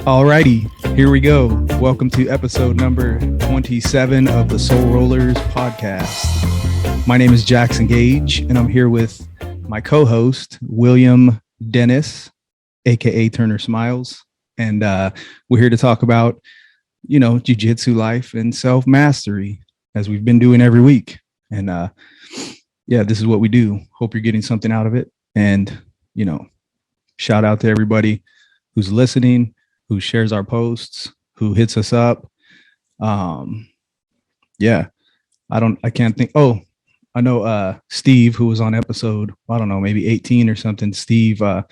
Alrighty, here we go. Welcome to episode number 27 of the Soul Rollers podcast. My name is Jackson Gage, and I'm here with my co-host, William Dennis, aka Turner Smiles. And we're here to talk about, jiu-jitsu life and self-mastery, as we've been doing every week. And this is what we do. Hope you're getting something out of it. And, shout out to everybody who's listening, who shares our posts, who hits us up. I can't think. Oh, I know Steve, who was on episode, I don't know, maybe 18 or something. Steve, I've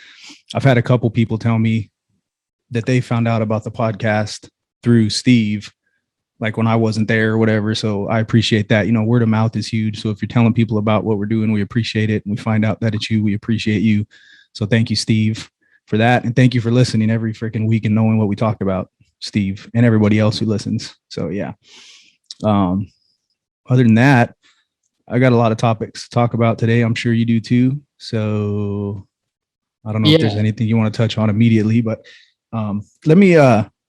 had a couple people tell me that they found out about the podcast through Steve, like when I wasn't there or whatever. So I appreciate that. Word of mouth is huge. So if you're telling people about what we're doing, we appreciate it. And we find out that it's you, we appreciate you. So thank you, Steve, for that. And thank you for listening every freaking week and knowing what we talk about, Steve, and everybody else who listens. So yeah. Other than that, I got a lot of topics to talk about today. I'm sure you do too. So I don't know if there's anything you want to touch on immediately, but let me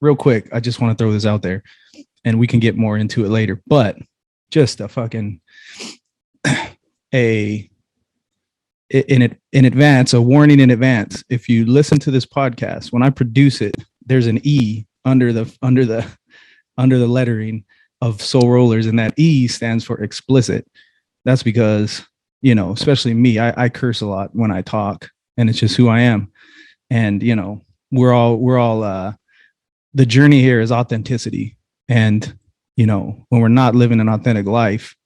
real quick. I just want to throw this out there and we can get more into it later, but just a fucking in advance, a warning in advance. If you listen to this podcast, when I produce it, there's an E under the lettering of Soul Rollers, and that E stands for explicit. That's because, especially me, I curse a lot when I talk, and it's just who I am. And, we're all the journey here is authenticity. And, when we're not living an authentic life,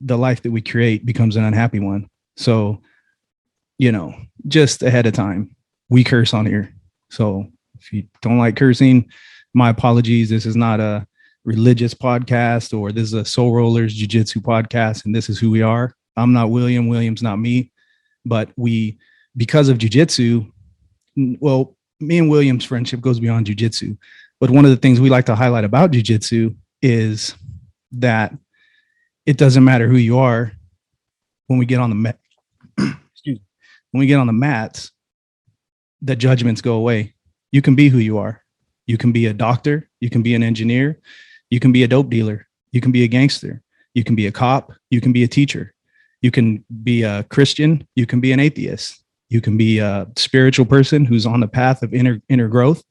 the life that we create becomes an unhappy one. So, just ahead of time, we curse on here. So if you don't like cursing, my apologies. This is not a religious podcast, or this is a Soul Rollers Jiu-Jitsu podcast, and this is who we are. I'm not William. William's not me. But because of Jiu-Jitsu, well, me and William's friendship goes beyond Jiu-Jitsu. But one of the things we like to highlight about Jiu-Jitsu is that it doesn't matter who you are. When we get on the mat, when we get on the mats, the judgments go away. You can be who you are. You can be a doctor. You can be an engineer. You can be a dope dealer. You can be a gangster. You can be a cop. You can be a teacher. You can be a Christian. You can be an atheist. You can be a spiritual person who's on the path of inner growth.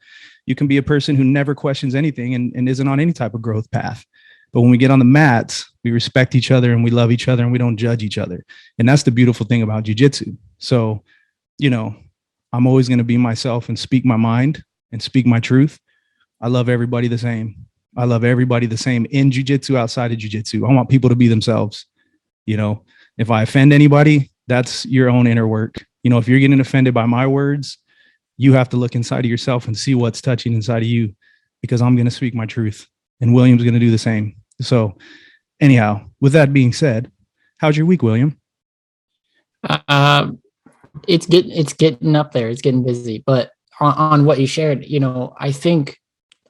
You can be a person who never questions anything and isn't on any type of growth path. But when we get on the mats, we respect each other and we love each other and we don't judge each other. And that's the beautiful thing about jiu-jitsu. So, I'm always going to be myself and speak my mind and speak my truth. I love everybody the same. I love everybody the same in jiu-jitsu, outside of jiu-jitsu. I want people to be themselves. If I offend anybody, that's your own inner work. If you're getting offended by my words, you have to look inside of yourself and see what's touching inside of you, because I'm going to speak my truth and William's going to do the same. So anyhow, with that being said, how's your week, William? It's getting up there. It's getting busy. But on what you shared, I think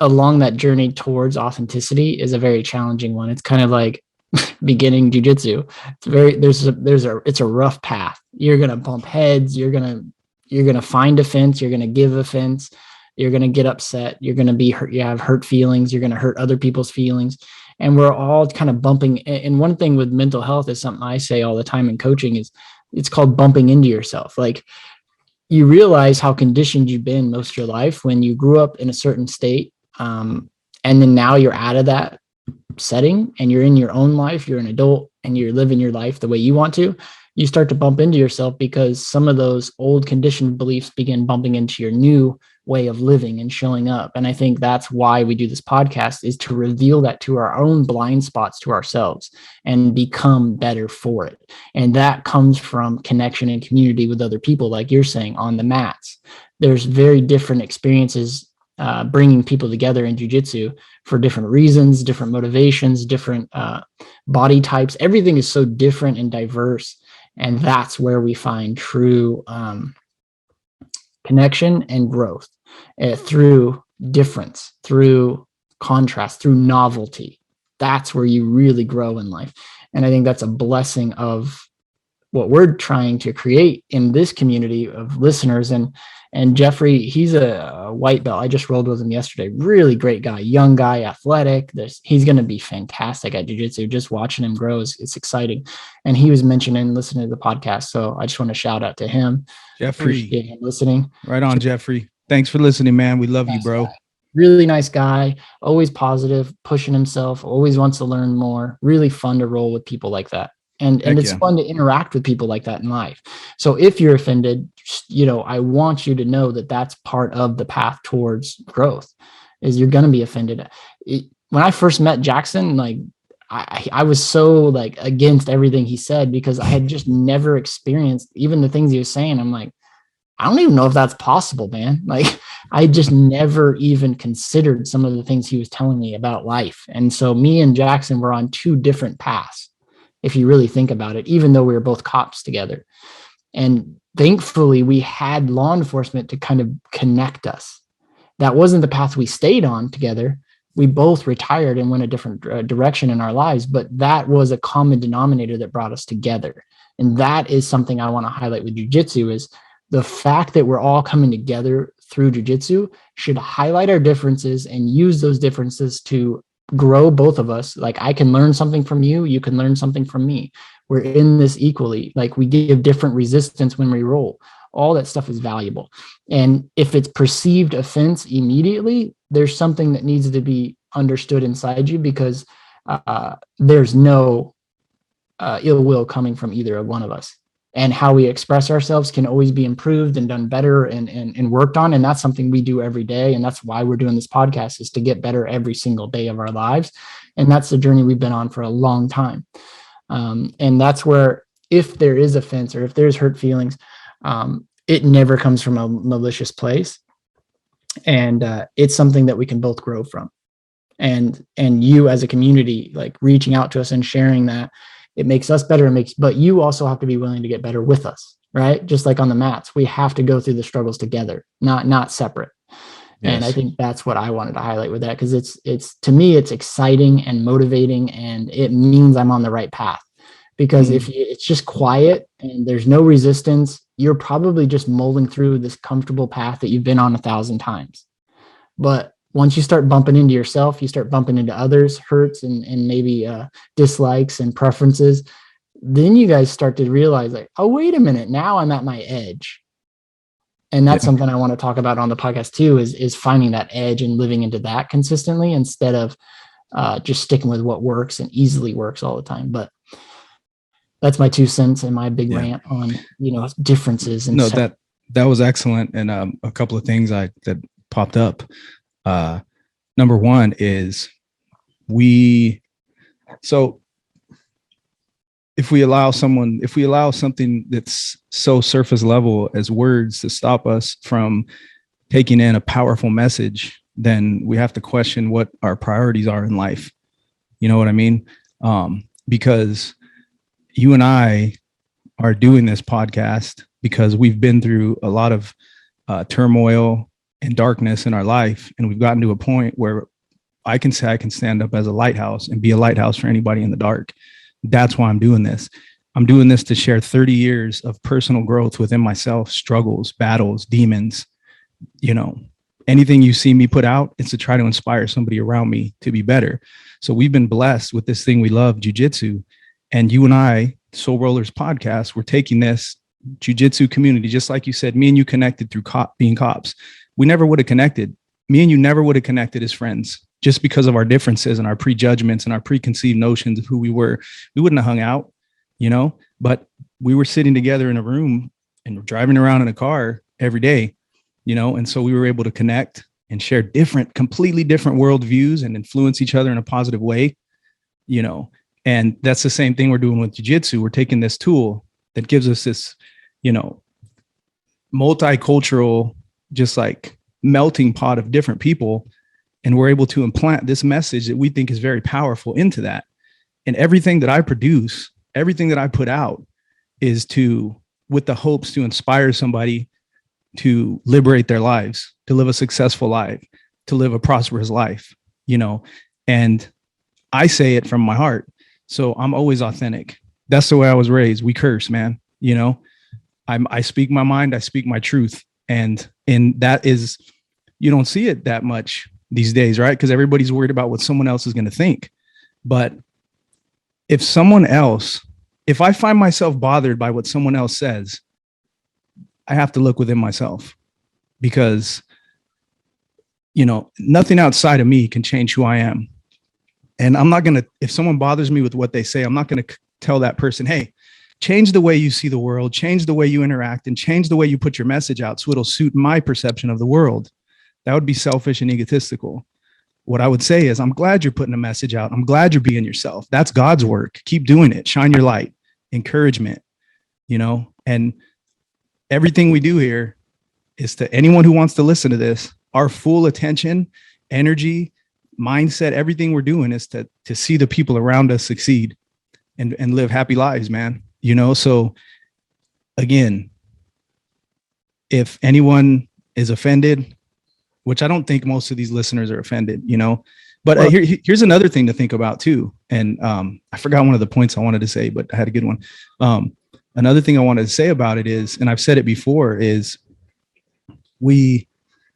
along that journey towards authenticity is a very challenging one. It's kind of like beginning jiu-jitsu. It's a rough path. You're gonna bump heads. You're gonna find offense. You're gonna give offense. You're gonna get upset. You're gonna be hurt. You have hurt feelings. You're gonna hurt other people's feelings. And we're all kind of bumping. And one thing with mental health is something I say all the time in coaching is it's called bumping into yourself. Like, you realize how conditioned you've been most of your life when you grew up in a certain state. And then now you're out of that setting and you're in your own life. You're an adult and you're living your life the way you want to. You start to bump into yourself because some of those old conditioned beliefs begin bumping into your new way of living and showing up. And I think that's why we do this podcast, is to reveal that to our own blind spots to ourselves and become better for it. And that comes from connection and community with other people, like you're saying, on the mats. There's very different experiences bringing people together in jiu-jitsu for different reasons, different motivations, different body types. Everything is so different and diverse. And that's where we find true connection and growth through difference, through contrast, through novelty. That's where you really grow in life. And I think that's a blessing of what we're trying to create in this community of listeners. And Jeffrey, he's a white belt. I just rolled with him yesterday. Really great guy, young guy, athletic. He's going to be fantastic at jiu-jitsu. Just watching him grow it's exciting. And he was mentioning listening to the podcast. So I just want to shout out to him. Jeffrey, appreciate him listening. Right on, Jeffrey. Thanks for listening, man. We love you, bro. Guy. Really nice guy, always positive, pushing himself, always wants to learn more. Really fun to roll with people like that. And it's fun to interact with people like that in life. So if you're offended, I want you to know that that's part of the path towards growth, is you're going to be offended. When I first met Jackson, like I was so like against everything he said, because I had just never experienced even the things he was saying. I'm like, I don't even know if that's possible, man. Like I just never even considered some of the things he was telling me about life. And so me and Jackson were on two different paths, if you really think about it, even though we were both cops together. And thankfully we had law enforcement to kind of connect us. That wasn't the path we stayed on together. We both retired and went a different direction in our lives, but that was a common denominator that brought us together. And that is something I want to highlight with jiu-jitsu, is the fact that we're all coming together through jiu-jitsu should highlight our differences and use those differences to grow both of us. Like I can learn something from you, you can learn something from me. We're in this equally. Like we give different resistance when we roll. All that stuff is valuable. And if it's perceived offense immediately, there's something that needs to be understood inside you, because there's no ill will coming from either one of us. And how we express ourselves can always be improved and done better and worked on. And that's something we do every day. And that's why we're doing this podcast, is to get better every single day of our lives. And that's the journey we've been on for a long time. And that's where, if there is offense or if there's hurt feelings, it never comes from a malicious place. And it's something that we can both grow from. And you as a community, like reaching out to us and sharing that, it makes us better. But you also have to be willing to get better with us, right? Just like on the mats, we have to go through the struggles together, not separate. Yes. And I think that's what I wanted to highlight with that, because it's to me, it's exciting and motivating, and it means I'm on the right path. Because if it's just quiet and there's no resistance, you're probably just molding through this comfortable path that you've been on 1,000 times. But once you start bumping into yourself, you start bumping into others' hurts and maybe dislikes and preferences, then you guys start to realize, like, oh, wait a minute, now I'm at my edge. And that's something I want to talk about on the podcast too, is finding that edge and living into that consistently, instead of just sticking with what works and easily works all the time. But that's my 2 cents and my big rant on, differences. And that was excellent. And a couple of things that popped up. Number one is if we allow something that's so surface level as words to stop us from taking in a powerful message, then we have to question what our priorities are in life. You know what I mean? Because you and I are doing this podcast because we've been through a lot of turmoil and darkness in our life. And we've gotten to a point where I can say I can stand up as a lighthouse and be a lighthouse for anybody in the dark. That's why I'm doing this. I'm doing this to share 30 years of personal growth within myself, struggles, battles, demons. Anything you see me put out, it's to try to inspire somebody around me to be better. So we've been blessed with this thing we love, jiu-jitsu. And you and I, Soul Rollers podcast, we're taking this jiu-jitsu community, just like you said, me and you connected through being cops. We never would have connected. Me and you never would have connected as friends, just because of our differences and our prejudgments and our preconceived notions of who we were. We wouldn't have hung out, but we were sitting together in a room and driving around in a car every day, and so we were able to connect and share completely different worldviews and influence each other in a positive way, and that's the same thing we're doing with jiu-jitsu. We're taking this tool that gives us this, multicultural, just like melting pot of different people. And we're able to implant this message that we think is very powerful into that. And everything that I produce, everything that I put out is with the hopes to inspire somebody to liberate their lives, to live a successful life, to live a prosperous life, and I say it from my heart. So I'm always authentic, That's the way I was raised. We curse, man. You know, I speak my mind, I speak my truth. And that is, you don't see it that much these days, right? Because everybody's worried about what someone else is going to think. But if I find myself bothered by what someone else says, I have to look within myself, because, you know, nothing outside of me can change who I am. And I'm not going to, if someone bothers me with what they say, I'm not going to tell that person, hey, change the way you see the world, change the way you interact, and change the way you put your message out so it'll suit my perception of the world. That would be selfish and egotistical. What I would say is, I'm glad you're putting a message out. I'm glad you're being yourself. That's God's work. Keep doing it. Shine your light, encouragement, you know, and everything we do here is, to anyone who wants to listen to this, our full attention, energy, mindset, everything we're doing is to see the people around us succeed and live happy lives, man. You know, so again, if anyone is offended, which I don't think most of these listeners are offended, you know, but well, here's another thing to think about too. And I forgot one of the points I wanted to say, but I had a good one. Another thing I wanted to say about it is, and I've said it before, is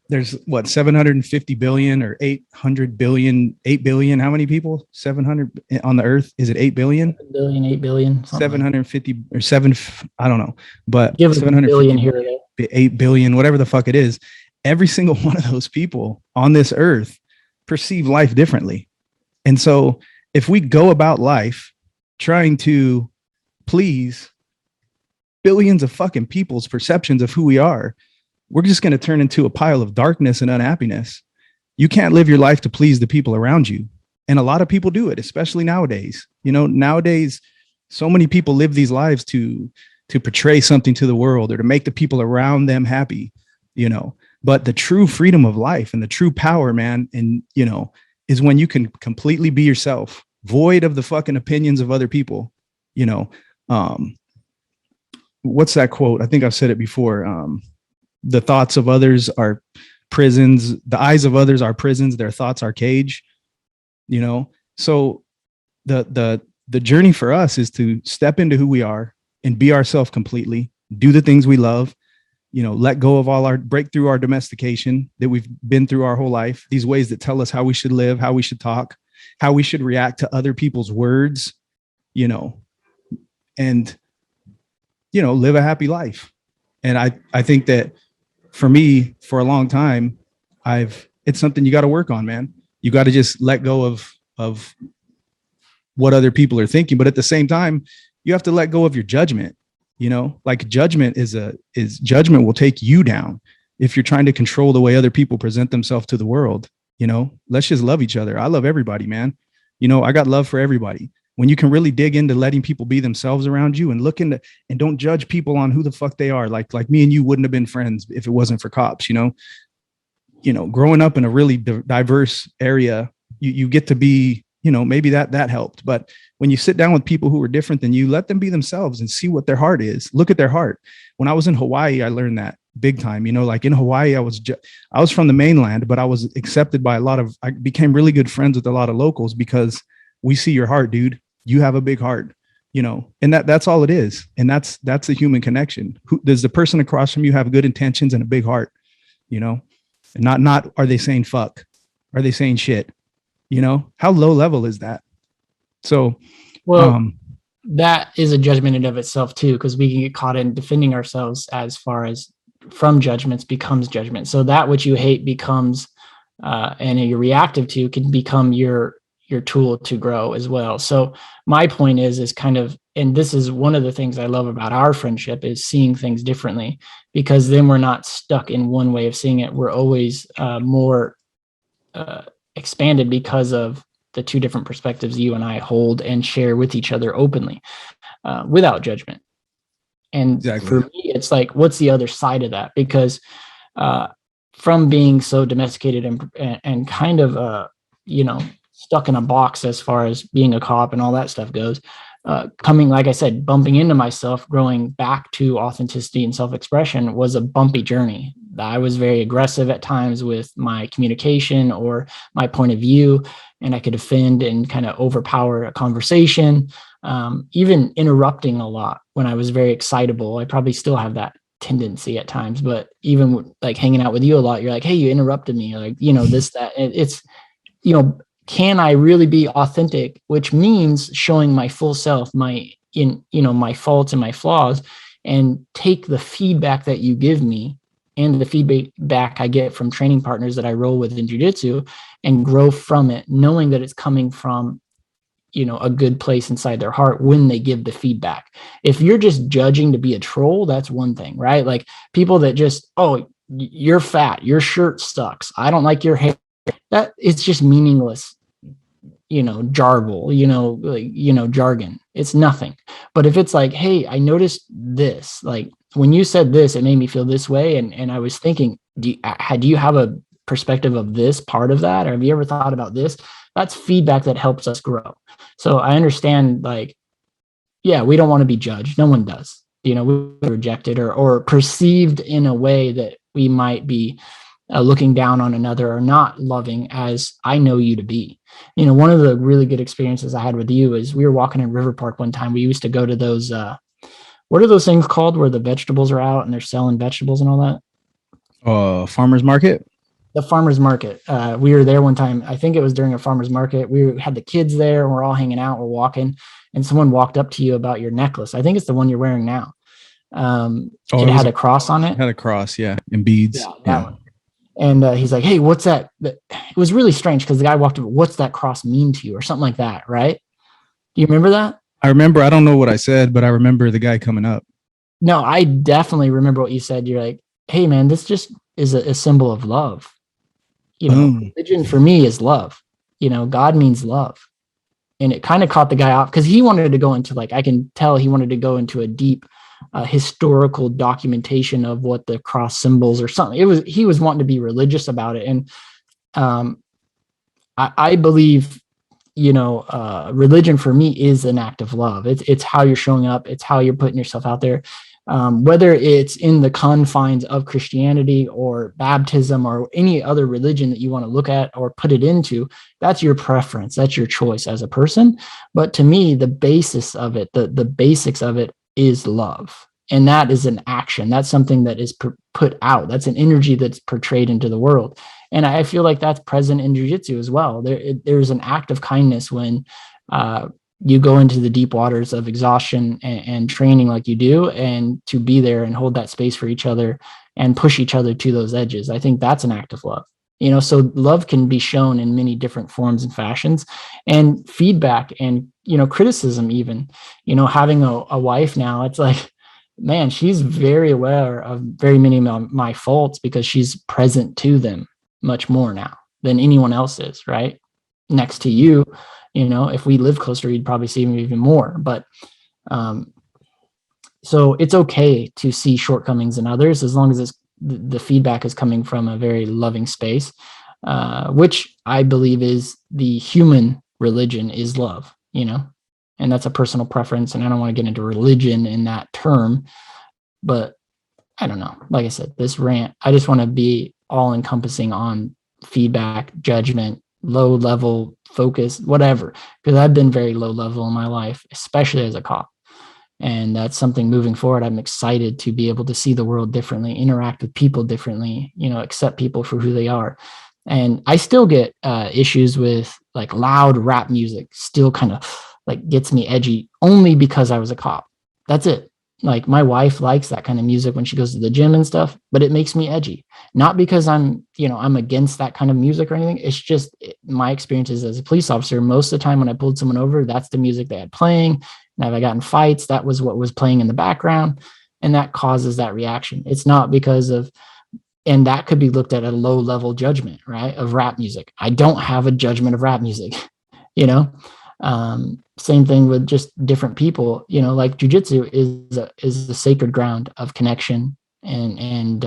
there's what, 750 billion or 800 billion, 8 billion. How many people? 700 on the earth. Is it 8 billion? 8 billion. 750 or seven. I don't know, but give 750 billion here, 8 billion, whatever the fuck it is. Every single one of those people on this earth perceive life differently. And so if we go about life trying to please billions of fucking people's perceptions of who we are, we're just going to turn into a pile of darkness and unhappiness. You can't live your life to please the people around you. And a lot of people do it, especially nowadays. You know, nowadays, so many people live these lives to portray something to the world or to make the people around them happy, you know. But the true freedom of life and the true power, man, and, you know, is when you can completely be yourself, void of the fucking opinions of other people. You know, what's that quote? I think I've said it before. The thoughts of others are prisons. The eyes of others are prisons. Their thoughts are cage, you know? So the journey for us is to step into who we are and be ourselves completely, do the things we love, you know, let go of break through our domestication that we've been through our whole life, these ways that tell us how we should live, how we should talk, how we should react to other people's words, you know, and, you know, live a happy life. And I think that, for me, for a long time, it's something you got to work on, man. You got to just let go of what other people are thinking. But at the same time, you have to let go of your judgment, you know, like judgment judgment will take you down if you're trying to control the way other people present themselves to the world. You know, let's just love each other. I love everybody, man. You know, I got love for everybody. When you can really dig into letting people be themselves around you and look into, and don't judge people on who the fuck they are. Like me and you wouldn't have been friends if it wasn't for cops, you know, growing up in a really diverse area, you get to be, you know, maybe that helped. But when you sit down with people who are different than you, let them be themselves and see what their heart is. Look at their heart. When I was in Hawaii, I learned that big time, you know, like in Hawaii, I was from the mainland, but I was accepted by I became really good friends with a lot of locals because we see your heart, dude. You have a big heart, you know, and that's all it is. And that's a human connection. Does the person across from you have good intentions and a big heart, you know, and not, are they saying fuck? Are they saying shit? You know, how low level is that? So, well, that is a judgment in of itself too, because we can get caught in defending ourselves as far as from judgments becomes judgment. So that which you hate becomes, and you're reactive to, can become your tool to grow as well. So my point is kind of, and this is one of the things I love about our friendship, is seeing things differently, because then we're not stuck in one way of seeing it. We're always more expanded because of the two different perspectives you and I hold and share with each other openly, without judgment. And exactly. For me, it's like, what's the other side of that? Because from being so domesticated and kind of, you know, stuck in a box as far as being a cop and all that stuff goes, coming, like I said, bumping into myself, growing back to authenticity and self-expression was a bumpy journey. I was very aggressive at times with my communication or my point of view, and I could offend and kind of overpower a conversation. even interrupting a lot when I was very excitable. I probably still have that tendency at times, but even like hanging out with you a lot, you're like, hey, you interrupted me, like, this, that. It's, can I really be authentic, which means showing my full self, my faults and my flaws, and take the feedback that you give me and the feedback I get from training partners that I roll with in jiu-jitsu and grow from it, knowing that it's coming from, a good place inside their heart when they give the feedback. If you're just judging to be a troll, that's one thing, right? Like people that just, oh, you're fat, your shirt sucks, I don't like your hair. That it's just meaningless, jargon. It's nothing. But if it's like, hey, I noticed this, like when you said this, it made me feel this way. And I was thinking, do you have a perspective of this part of that? Or have you ever thought about this? That's feedback that helps us grow. So I understand, like, yeah, we don't want to be judged. No one does. We're rejected or perceived in a way that we might be looking down on another or not loving as I know you to be. One of the really good experiences I had with you is we were walking in River Park one time. We used to go to those, what are those things called where the vegetables are out and they're selling vegetables and all that? Farmer's market. The farmer's market. We were there one time. I think it was during a farmer's market. We had the kids there and we're all hanging out. We're walking and someone walked up to you about your necklace. I think it's the one you're wearing now. It had a cross on it. It had a cross. Yeah. And beads. Yeah. And he's like, hey, what's that? It was really strange because the guy walked up, what's that cross mean to you or something like that, right? Do you remember that? I remember. I don't know what I said, but I remember the guy coming up. No, I definitely remember what you said. You're like, hey, man, this just is a symbol of love. Religion for me is love. God means love. And it kind of caught the guy off because he wanted to go into, like, I can tell he wanted to go into a deep historical documentation of what the cross symbols or something. He was wanting to be religious about it. And I believe, religion for me is an act of love. It's how you're showing up. It's how you're putting yourself out there. Whether it's in the confines of Christianity or baptism or any other religion that you want to look at or put it into, that's your preference. That's your choice as a person. But to me, the basis of it, the basics of it is love. And that is an action. That's something that is put out. That's an energy that's portrayed into the world. And I feel like that's present in jiu-jitsu as well. There's an act of kindness when you go into the deep waters of exhaustion and training like you do, and to be there and hold that space for each other and push each other to those edges. I think that's an act of love. So love can be shown in many different forms and fashions, and feedback and, criticism even, having a wife now, it's like, man, she's very aware of very many of my faults because she's present to them much more now than anyone else is, right? Next to you, if we live closer, you'd probably see me even more. But so it's okay to see shortcomings in others as long as the feedback is coming from a very loving space, which I believe is the human religion is love, and that's a personal preference. And I don't want to get into religion in that term, but I don't know. Like I said, this rant, I just want to be all encompassing on feedback, judgment, low level focus, whatever, because I've been very low level in my life, especially as a cop. And that's something moving forward. I'm excited to be able to see the world differently, interact with people differently, accept people for who they are. And I still get issues with like loud rap music, still kind of like gets me edgy only because I was a cop. That's it. Like my wife likes that kind of music when she goes to the gym and stuff, but it makes me edgy. Not because I'm against that kind of music or anything. It's just my experiences as a police officer. Most of the time when I pulled someone over, that's the music they had playing. And if I got in fights, that was what was playing in the background. And that causes that reaction. It's not because of, and that could be looked at a low level judgment, right? Of rap music. I don't have a judgment of rap music, Same thing with just different people, like jiu-jitsu is the sacred ground of connection and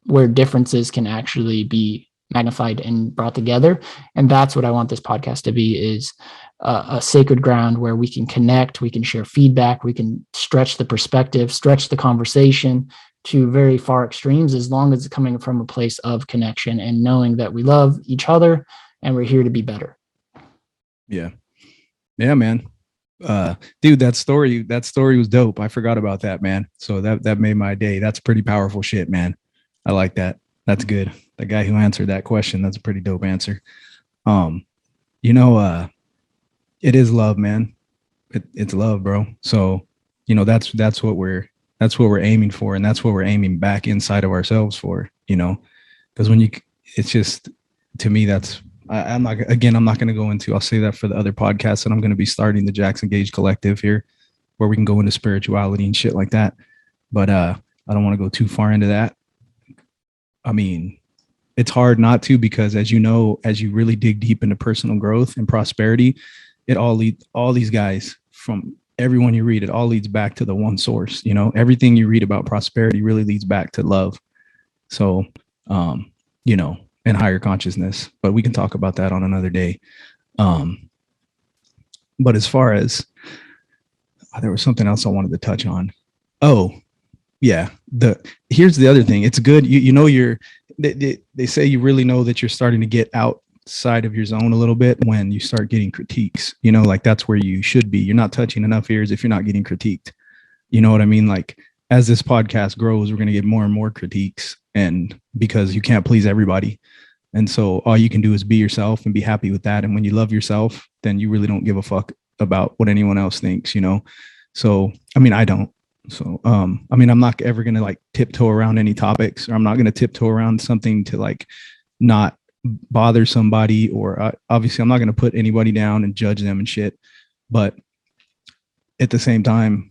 where differences can actually be magnified and brought together. And that's what I want this podcast to be, is a sacred ground where we can connect, we can share feedback, we can stretch the perspective, stretch the conversation to very far extremes, as long as it's coming from a place of connection and knowing that we love each other and we're here to be better. Yeah. Yeah, man. Dude, that story was dope. I forgot about that, man. So that made my day. That's pretty powerful shit, man. I like that. That's good. The guy who answered that question, that's a pretty dope answer. Um, you know, it is love, man. It's love, bro. So, that's what we're aiming for, and that's what we're aiming back inside of ourselves for, because it's just, to me, I'm not going to go into, I'll say that for the other podcasts, and I'm going to be starting the Jackson Gage Collective here, where we can go into spirituality and shit like that. But I don't want to go too far into that. I mean, it's hard not to, because as you know, as you really dig deep into personal growth and prosperity, all these guys, from everyone you read, it all leads back to the one source. Everything you read about prosperity really leads back to love. So, and higher consciousness, but we can talk about that on another day. But as far as, there was something else I wanted to touch on. Oh, yeah. Here's the other thing. It's good. They say you really know that you're starting to get outside of your zone a little bit when you start getting critiques, like that's where you should be. You're not touching enough ears if you're not getting critiqued. You know what I mean? Like, as this podcast grows, we're going to get more and more critiques, and because you can't please everybody. And so all you can do is be yourself and be happy with that. And when you love yourself, then you really don't give a fuck about what anyone else thinks, So, I mean, I don't. So, I'm not ever going to like tiptoe around any topics, or I'm not going to tiptoe around something to like not bother somebody, or obviously I'm not going to put anybody down and judge them and shit. But at the same time,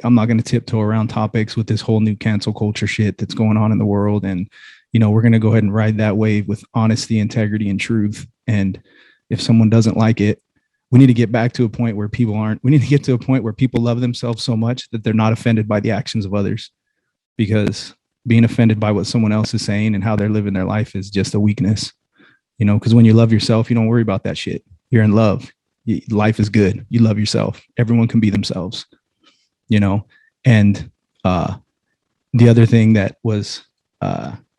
I'm not going to tiptoe around topics with this whole new cancel culture shit that's going on in the world. And, we're going to go ahead and ride that wave with honesty, integrity, and truth. And if someone doesn't like it, we need to get back to a point where we need to get to a point where people love themselves so much that they're not offended by the actions of others, because being offended by what someone else is saying and how they're living their life is just a weakness, because when you love yourself, you don't worry about that shit. You're in love. Life is good. You love yourself. Everyone can be themselves, and the other thing that was,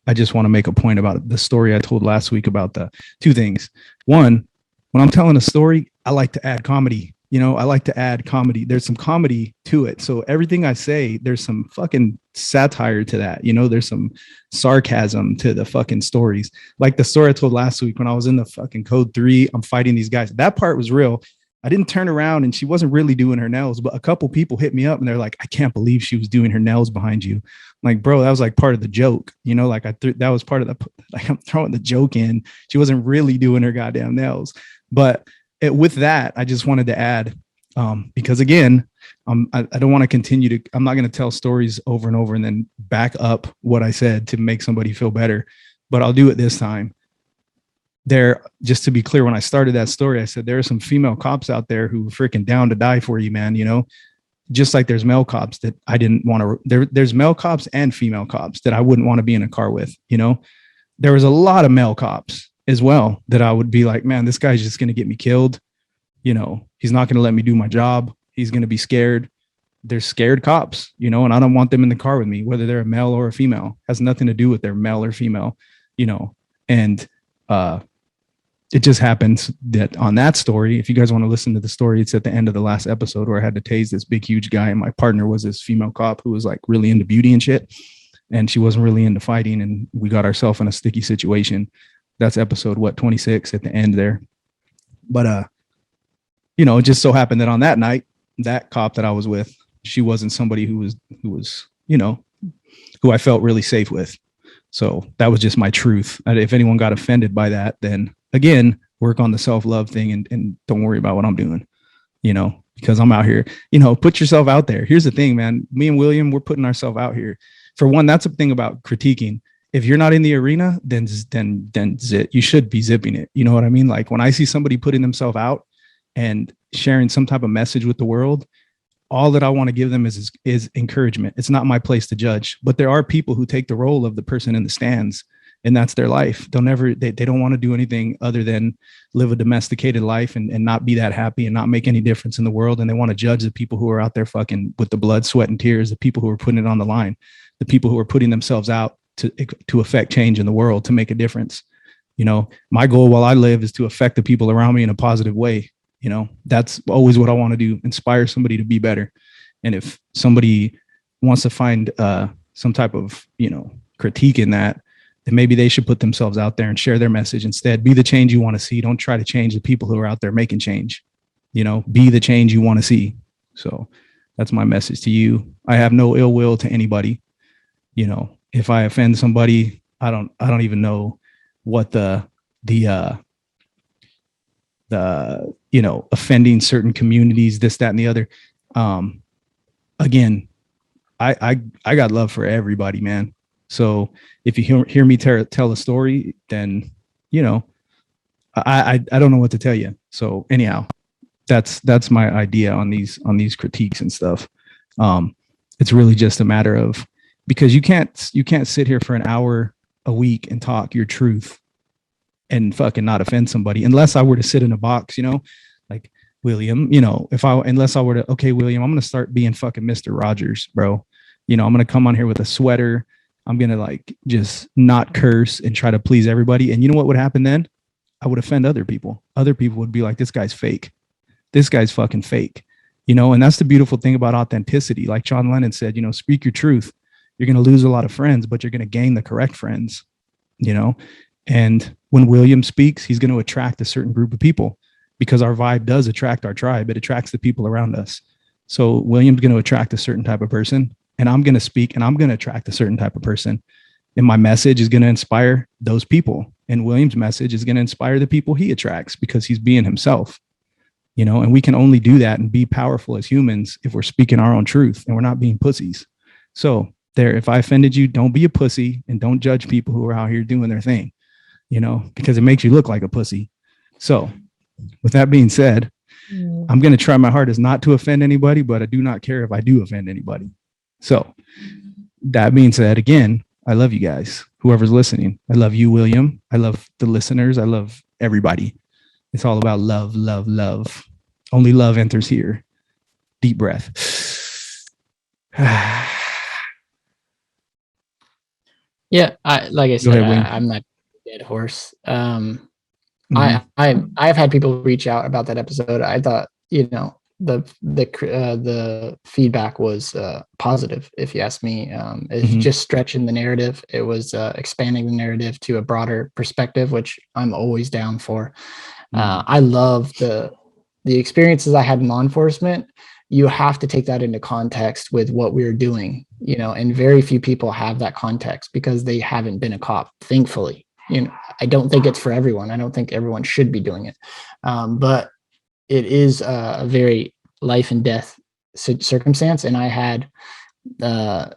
I just want to make a point about the story I told last week about the two things. One, when I'm telling a story, I like to add comedy. I like to add comedy. There's some comedy to it. So everything I say, there's some fucking satire to that. There's some sarcasm to the fucking stories. Like the story I told last week when I was in the fucking code 3, I'm fighting these guys. That part was real. I didn't turn around and she wasn't really doing her nails, but a couple people hit me up and they're like, I can't believe she was doing her nails behind you. I'm like, bro, that was like part of the joke. Like that was part of I'm throwing the joke in. She wasn't really doing her goddamn nails. But with that, I just wanted to add, because again, I don't want to continue I'm not going to tell stories over and over and then back up what I said to make somebody feel better, but I'll do it this time. Just to be clear, when I started that story, I said, there are some female cops out there who are freaking down to die for you, man. Just like there's male cops that I didn't want to, there's male cops and female cops that I wouldn't want to be in a car with. There was a lot of male cops as well that I would be like, man, this guy's just going to get me killed. He's not going to let me do my job. He's going to be scared. They're scared cops, and I don't want them in the car with me, whether they're a male or a female. Has nothing to do with their male or female, and it just happens that on that story, if you guys want to listen to the story, it's at the end of the last episode where I had to tase this big, huge guy. And my partner was this female cop who was like really into beauty and shit. And she wasn't really into fighting. And we got ourselves in a sticky situation. That's episode 26 at the end there. But, it just so happened that on that night, that cop that I was with, she wasn't somebody who was, who I felt really safe with. So that was just my truth. And if anyone got offended by that, then again, work on the self-love thing and don't worry about what I'm doing, because I'm out here, put yourself out there. Here's the thing, man. Me and William, we're putting ourselves out here. For one, that's a thing about critiquing. If you're not in the arena, then you should be zipping it. You know what I mean? Like when I see somebody putting themselves out and sharing some type of message with the world, all that I want to give them is encouragement. It's not my place to judge, but there are people who take the role of the person in the stands, and that's their life. They don't want to do anything other than live a domesticated life and not be that happy and not make any difference in the world. And they want to judge the people who are out there fucking with the blood, sweat, and tears, the people who are putting it on the line, the people who are putting themselves out to affect change in the world, to make a difference. My goal while I live is to affect the people around me in a positive way. That's always what I want to do, inspire somebody to be better. And if somebody wants to find some type of, critique in that, then maybe they should put themselves out there and share their message instead. Be the change you want to see. Don't try to change the people who are out there making change. Be the change you want to see. So that's my message to you. I have no ill will to anybody. If I offend somebody, I don't even know what the offending certain communities, this, that, and the other. Again, I got love for everybody, man. So if you hear me tell a story, then, I don't know what to tell you. So anyhow, that's my idea on these critiques and stuff. It's really just a matter of, because you can't sit here for an hour a week and talk your truth and fucking not offend somebody, unless I were to sit in a box, like William, unless I were to, okay, William, I'm going to start being fucking Mr. Rogers, bro. I'm going to come on here with a sweater. I'm going to like just not curse and try to please everybody. And you know what would happen then? I would offend other people. Other people would be like, this guy's fake. This guy's fucking fake, and that's the beautiful thing about authenticity. Like John Lennon said, speak your truth. You're going to lose a lot of friends, but you're going to gain the correct friends, and when William speaks, he's going to attract a certain group of people, because our vibe does attract our tribe. It attracts the people around us. So William's going to attract a certain type of person, and I'm going to speak and I'm going to attract a certain type of person. And my message is going to inspire those people. And William's message is going to inspire the people he attracts, because he's being himself, and we can only do that and be powerful as humans if we're speaking our own truth and we're not being pussies. So there, if I offended you, don't be a pussy and don't judge people who are out here doing their thing, because it makes you look like a pussy. So with that being said, I'm going to try my hardest not to offend anybody, but I do not care if I do offend anybody. So that being said, again, I love you guys, whoever's listening. I love you, William. I love the listeners. I love everybody. It's all about love, love, love. Only love enters here. Deep breath. Yeah, like I said, I'm not a dead horse. I've had people reach out about that episode. I thought, the feedback was positive, if you ask me. It's just stretching the narrative. It was expanding the narrative to a broader perspective, which I'm always down for. I love the experiences I had in law enforcement. You have to take that into context with what we're doing, and very few people have that context because they haven't been a cop, thankfully. I don't think it's for everyone. I don't think everyone should be doing it. But it is a very life and death circumstance. And I had, and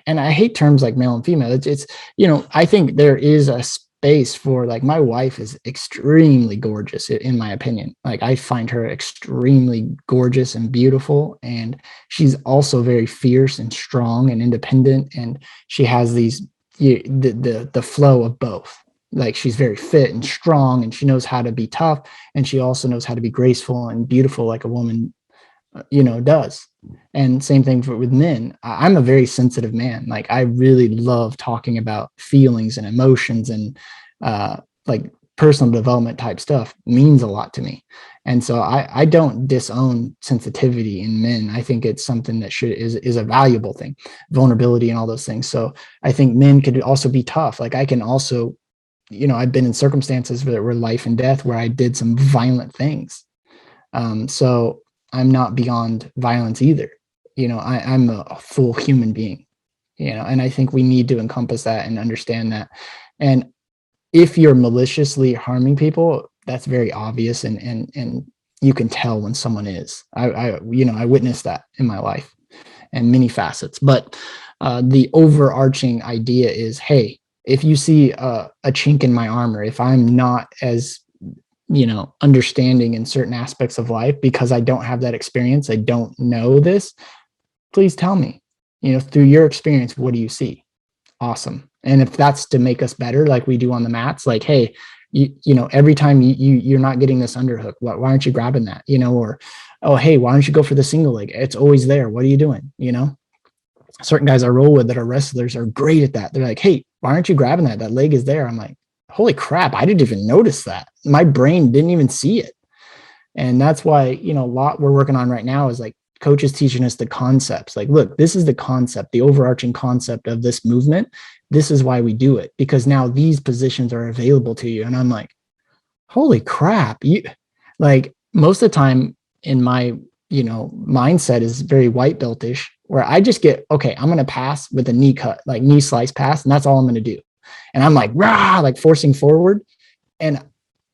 I hate terms like male and female. It's I think there is a space for, like, my wife is extremely gorgeous, in my opinion. Like, I find her extremely gorgeous and beautiful. And she's also very fierce and strong and independent. And she has the flow of both. Like, she's very fit and strong, and she knows how to be tough, and she also knows how to be graceful and beautiful, like a woman does. And same thing with men. I'm a very sensitive man. Like, I really love talking about feelings and emotions, and like personal development type stuff means a lot to me. And so I don't disown sensitivity in men. I think it's something that is a valuable thing, vulnerability and all those things. So I think men could also be tough. Like, I can also, I've been in circumstances that were life and death where I did some violent things. So I'm not beyond violence either. I'm a full human being, and I think we need to encompass that and understand that. And if you're maliciously harming people, that's very obvious, and you can tell when someone is. I witnessed that in my life and many facets. But the overarching idea is, hey, if you see a chink in my armor, if I'm not as understanding in certain aspects of life because I don't have that experience, I don't know this, please tell me. Through your experience, what do you see? Awesome. And if that's to make us better, like we do on the mats, like, hey, every time you're not getting this underhook, why aren't you grabbing that? Or, oh, hey, why don't you go for the single leg? It's always there. What are you doing? Certain guys I roll with that are wrestlers are great at that. They're like, hey, why aren't you grabbing that? That leg is there. I'm like, holy crap, I didn't even notice that. My brain didn't even see it. And that's why, you know, a lot we're working on right now is like coaches teaching us the concepts. Like, look, this is the concept, the overarching concept of this movement. This is why we do it, because now these positions are available to you. And I'm like, holy crap. You like, most of the time in my, you know, mindset is very white beltish, where I just get, okay, I'm going to pass with a knee cut, like knee slice pass. And that's all I'm going to do. And I'm like, rah, like forcing forward. And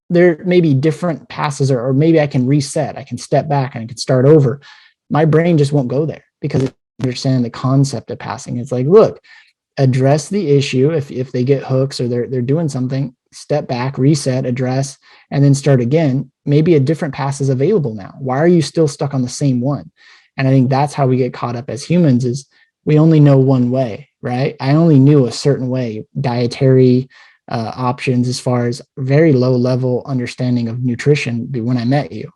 there may be different passes, or maybe I can reset. I can step back and I can start over. My brain just won't go there because I understand the concept of passing. It's like, look, address the issue. If they get hooks or they're doing something, step back, reset, address, and then start again. Maybe a different pass is available now. Why are you still stuck on the same one? And I think that's how we get caught up as humans, is we only know one way, right? I only knew a certain way, dietary options, as far as very low level understanding of nutrition when I met you.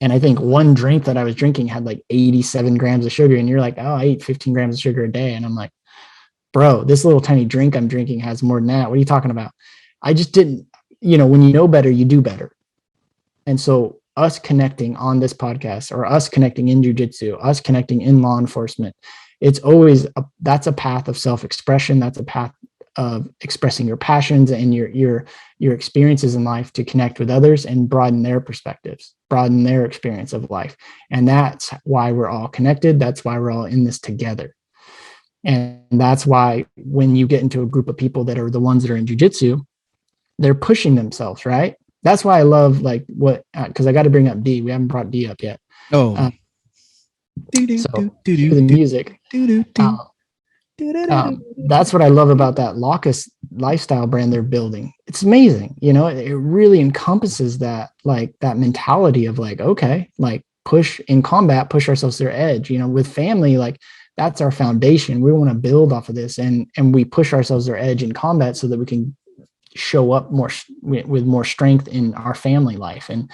And I think one drink that I was drinking had like 87 grams of sugar. And you're like, oh, I eat 15 grams of sugar a day. And I'm like, bro, this little tiny drink I'm drinking has more than that. What are you talking about? I just didn't, you know, when you know better, you do better. And so us connecting on this podcast, or us connecting in jiu-jitsu, us connecting in law enforcement, it's always, that's a path of self-expression. That's a path of expressing your passions and your experiences in life to connect with others and broaden their perspectives, broaden their experience of life. And that's why we're all connected. That's why we're all in this together. And that's why when you get into a group of people that are the ones that are in jiu-jitsu, they're pushing themselves, right? That's why I love like what, because I got to bring up D. We haven't brought D up yet. Oh, so the music. That's what I love about that Locus lifestyle brand they're building. It's amazing. You know, it really encompasses that, like that mentality of like, okay, like push in combat, push ourselves to their edge, you know, with family, like that's our foundation. We want to build off of this, and we push ourselves to their edge in combat so that we can show up more with more strength in our family life and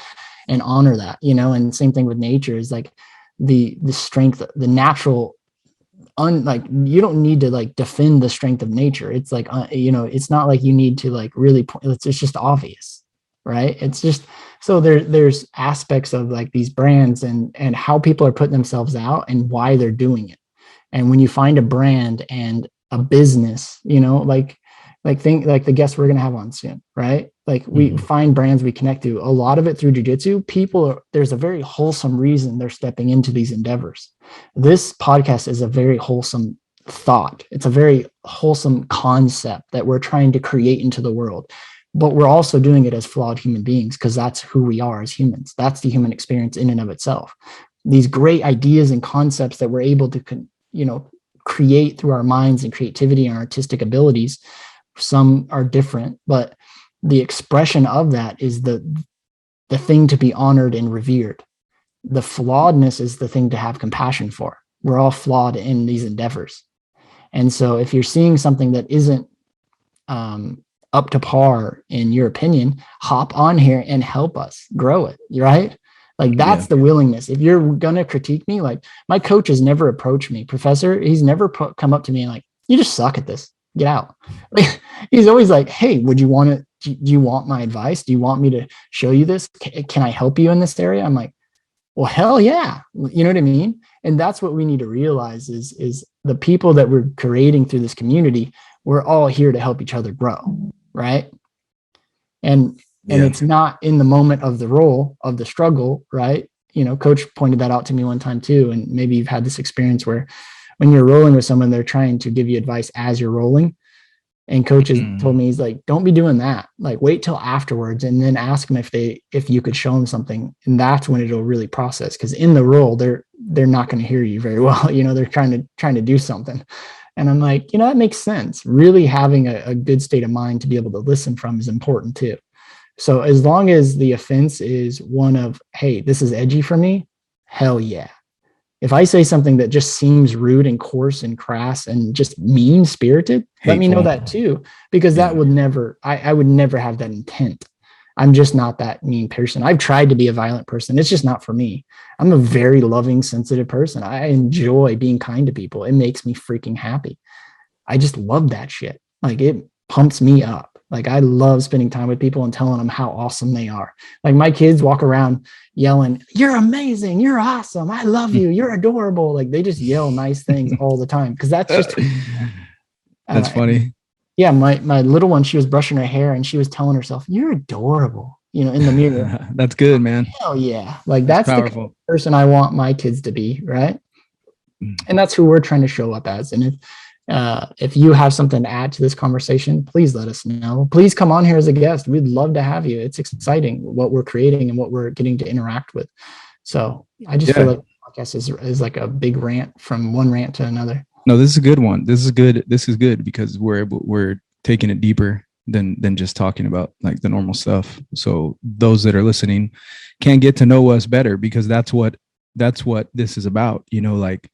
honor that, you know. And same thing with nature is like the strength, the natural, like you don't need to like defend the strength of nature. It's like, you know, it's not like you need to like really it's just obvious, right? It's just, so there's aspects of like these brands and how people are putting themselves out and why they're doing it. And when you find a brand and a business, you know, like think like the guests we're going to have on soon, right? Like we find brands we connect to, a lot of it through jiu-jitsu. There's a very wholesome reason they're stepping into these endeavors. This podcast is a very wholesome thought. It's a very wholesome concept that we're trying to create into the world, but we're also doing it as flawed human beings, because that's who we are as humans. That's the human experience in and of itself. These great ideas and concepts that we're able to, you know, create through our minds and creativity and artistic abilities. Some are different, but the expression of that is the thing to be honored and revered. The flawedness is the thing to have compassion for. We're all flawed in these endeavors. And so if you're seeing something that isn't up to par in your opinion, hop on here and help us grow it, right? Like that's the willingness. If you're going to critique me, like my coach has never approached me. Professor, he's never come up to me and like, you just suck at this. Get out. Like, he's always like, hey, would you want to, do you want my advice? Do you want me to show you this? Can I help you in this area? I'm like, well, hell yeah. You know what I mean? And that's what we need to realize is the people that we're creating through this community, we're all here to help each other grow. Right. And it's not in the moment of the role of the struggle. Right. You know, coach pointed that out to me one time too. And maybe you've had this experience where when you're rolling with someone, they're trying to give you advice as you're rolling. And coach has told me, he's like, don't be doing that. Like wait till afterwards and then ask them if you could show them something. And that's when it'll really process. Cause in the role, they're not going to hear you very well. You know, they're trying to do something. And I'm like, you know, that makes sense. Really having a good state of mind to be able to listen from is important too. So as long as the offense is one of, hey, this is edgy for me, hell yeah. If I say something that just seems rude and coarse and crass and just mean spirited, let me know that too, because that would never, I would never have that intent. I'm just not that mean person. I've tried to be a violent person. It's just not for me. I'm a very loving, sensitive person. I enjoy being kind to people. It makes me freaking happy. I just love that shit. Like pumps me up. Like I love spending time with people and telling them how awesome they are. Like my kids walk around yelling, "You're amazing, you're awesome, I love you, you're adorable." Like they just yell nice things all the time because that's just that's funny. Yeah, my little one, she was brushing her hair and she was telling herself, "You're adorable," in the mirror. That's good, man. Hell yeah. Like that's powerful. The kind of person I want my kids to be, right? And that's who we're trying to show up as. And if you have something to add to this conversation, please let us know. Please come on here as a guest. We'd love to have you. It's exciting what we're creating and what we're getting to interact with. So I just feel like the podcast is like a big rant from one rant to another. No, this is a good one. This is good. This is good because we're taking it deeper than just talking about like the normal stuff. So those that are listening can get to know us better because that's what this is about. Like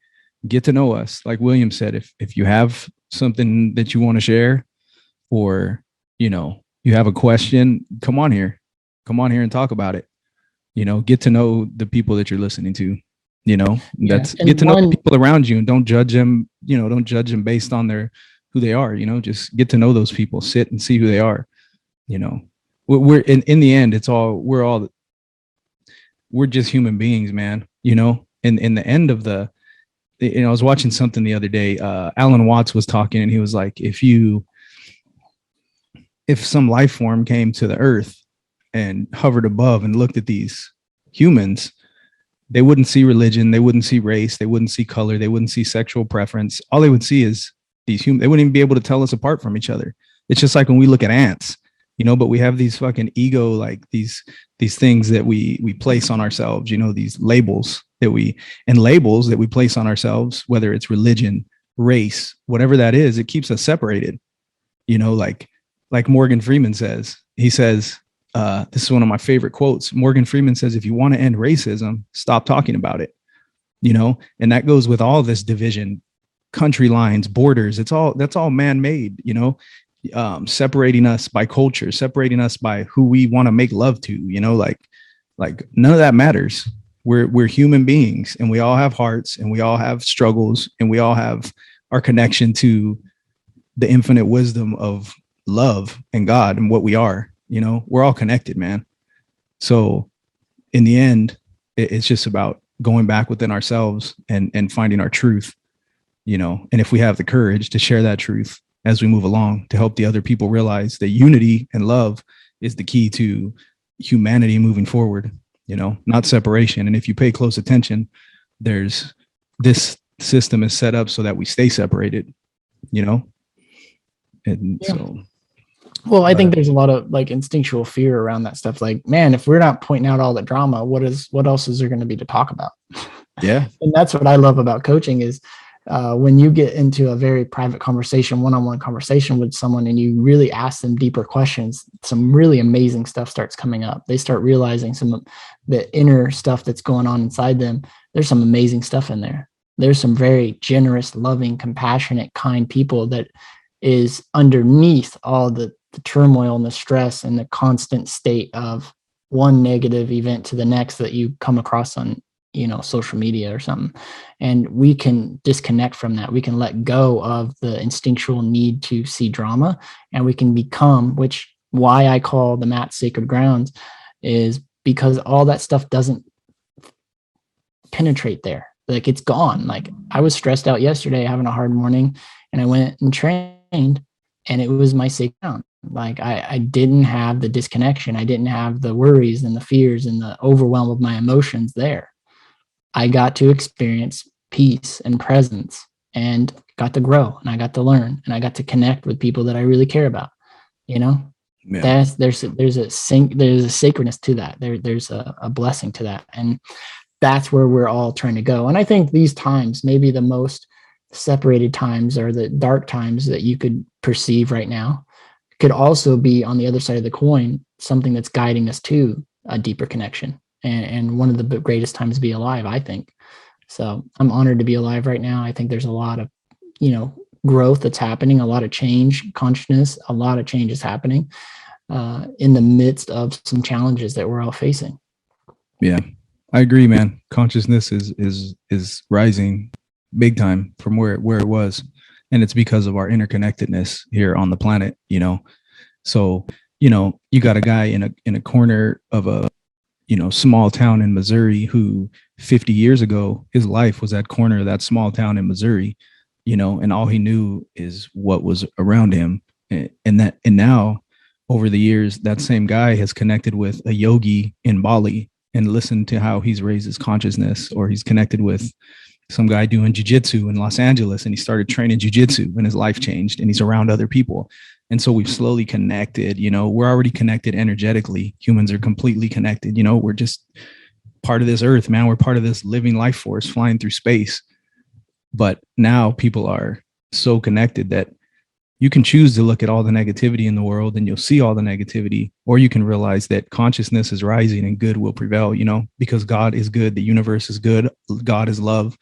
get to know us. Like William said, if you have something that you want to share or, you have a question, come on here and talk about it. Get to know the people that you're listening to, get to know the people around you and don't judge them, don't judge them based on who they are, just get to know those people, sit and see who they are. We're in the end, we're just human beings, man. In the end of I was watching something the other day. Alan Watts was talking and he was like, if some life form came to the earth and hovered above and looked at these humans, they wouldn't see religion, they wouldn't see race, they wouldn't see color, they wouldn't see sexual preference. All they would see is these humans. They wouldn't even be able to tell us apart from each other. It's just like when we look at ants, but we have these fucking ego, like these things that we place on ourselves, these labels that we place on ourselves, whether it's religion, race, whatever that is, it keeps us separated. Like Morgan Freeman says, he says, this is one of my favorite quotes. Morgan Freeman says, if you want to end racism, stop talking about it, and that goes with all this division, country lines, borders. That's all man-made, separating us by culture, separating us by who we want to make love to, like none of that matters. We're human beings and we all have hearts and we all have struggles and we all have our connection to the infinite wisdom of love and God and what we are. We're all connected, man. So in the end, it's just about going back within ourselves and finding our truth, and if we have the courage to share that truth as we move along to help the other people realize that unity and love is the key to humanity moving forward, not separation. And if you pay close attention, this system is set up so that we stay separated, and so. Well, I think there's a lot of like instinctual fear around that stuff. Like, man, if we're not pointing out all the drama, what else is there going to be to talk about? Yeah. And that's what I love about coaching is when you get into a very private conversation, one-on-one conversation with someone, and you really ask them deeper questions, some really amazing stuff starts coming up. They start realizing some of the inner stuff that's going on inside them. There's some amazing stuff in there. There's some very generous, loving, compassionate, kind people that is underneath all the turmoil and the stress and the constant state of one negative event to the next that you come across on, social media or something. And we can disconnect from that. We can let go of the instinctual need to see drama, and we can become, which why I call the mat sacred grounds is because all that stuff doesn't penetrate there. Like it's gone. Like I was stressed out yesterday having a hard morning and I went and trained and it was my sacred ground. Like I didn't have the disconnection. I didn't have the worries and the fears and the overwhelm of my emotions there. I got to experience peace and presence and got to grow and I got to learn and I got to connect with people that I really care about. Yeah. There's a sacredness to that. There's a blessing to that. And that's where we're all trying to go. And I think these times, maybe the most separated times or the dark times that you could perceive right now, could also be on the other side of the coin, something that's guiding us to a deeper connection and one of the greatest times to be alive, I think. So I'm honored to be alive right now. I think there's a lot of, growth that's happening, a lot of change, consciousness, a lot of change is happening in the midst of some challenges that we're all facing. Yeah, I agree, man. Consciousness is rising big time from where it was. And it's because of our interconnectedness here on the planet, So, you got a guy in a corner of a, small town in Missouri who 50 years ago, his life was that corner of that small town in Missouri, and all he knew is what was around him. And now over the years, that same guy has connected with a yogi in Bali and listened to how he's raised his consciousness, or he's connected with some guy doing jujitsu in Los Angeles, and he started training jujitsu and his life changed, and he's around other people. And so we've slowly connected, we're already connected energetically. Humans are completely connected. We're just part of this earth, man. We're part of this living life force flying through space. But now people are so connected that you can choose to look at all the negativity in the world and you'll see all the negativity, or you can realize that consciousness is rising and good will prevail, because God is good. The universe is good. God is love.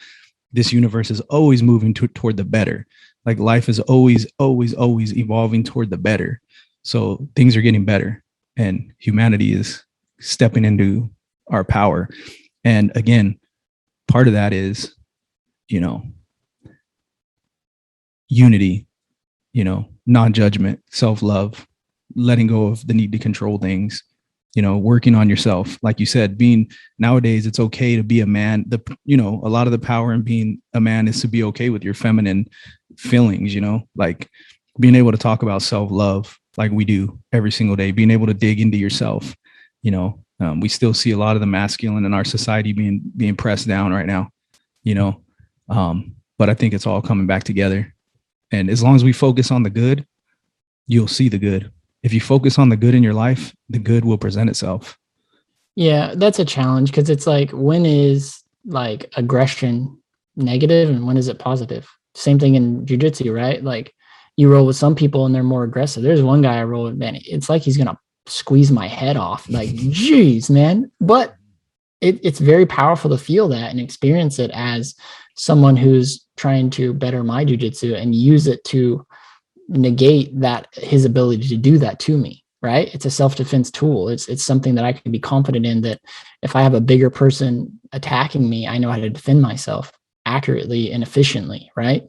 This universe is always moving toward the better. Like life is always, always, always evolving toward the better. So things are getting better and humanity is stepping into our power. And again, part of that is, unity, non-judgment, self-love, letting go of the need to control things, working on yourself. Like you said, nowadays, it's okay to be a man. A lot of the power in being a man is to be okay with your feminine feelings, like being able to talk about self-love like we do every single day, being able to dig into yourself. We still see a lot of the masculine in our society being pressed down right now, but I think it's all coming back together. And as long as we focus on the good, you'll see the good. If you focus on the good in your life, the good will present itself. Yeah, that's a challenge, because it's like, when is like aggression negative and when is it positive? Same thing in jiu-jitsu, right? Like you roll with some people and they're more aggressive. There's one guy I roll with, man, it's like he's going to squeeze my head off. Like, geez, man. But it's very powerful to feel that and experience it as someone who's trying to better my jiu-jitsu and use it to negate that, his ability to do that to me, right? It's a self-defense tool. It's something that I can be confident in, that if I have a bigger person attacking me, I know how to defend myself accurately and efficiently, right?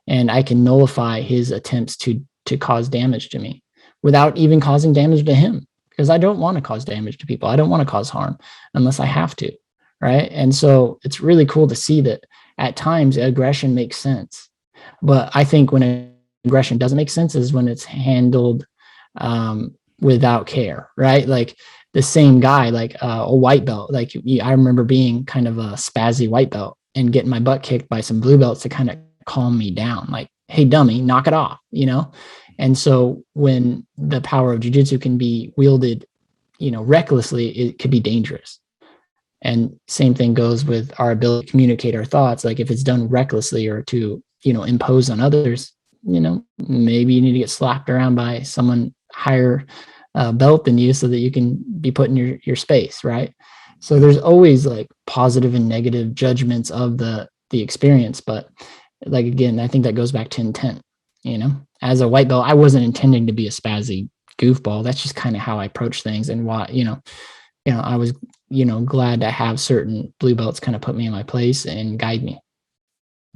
And I can nullify his attempts to cause damage to me without even causing damage to him, because I don't want to cause damage to people. I don't want to cause harm unless I have to, right? And so it's really cool to see that at times aggression makes sense. But I think when aggression doesn't make sense is when it's handled without care, right? Like the same guy, like a white belt, like I remember being kind of a spazzy white belt and getting my butt kicked by some blue belts to kind of calm me down. Like, hey, dummy, knock it off, And so when the power of jiu-jitsu can be wielded, recklessly, it could be dangerous. And same thing goes with our ability to communicate our thoughts. Like if it's done recklessly or to, impose on others, maybe you need to get slapped around by someone higher belt than you so that you can be put in your space, right? So there's always like positive and negative judgments of the experience. But like, again, I think that goes back to intent. As a white belt, I wasn't intending to be a spazzy goofball. That's just kind of how I approach things, and why, I was, glad to have certain blue belts kind of put me in my place and guide me.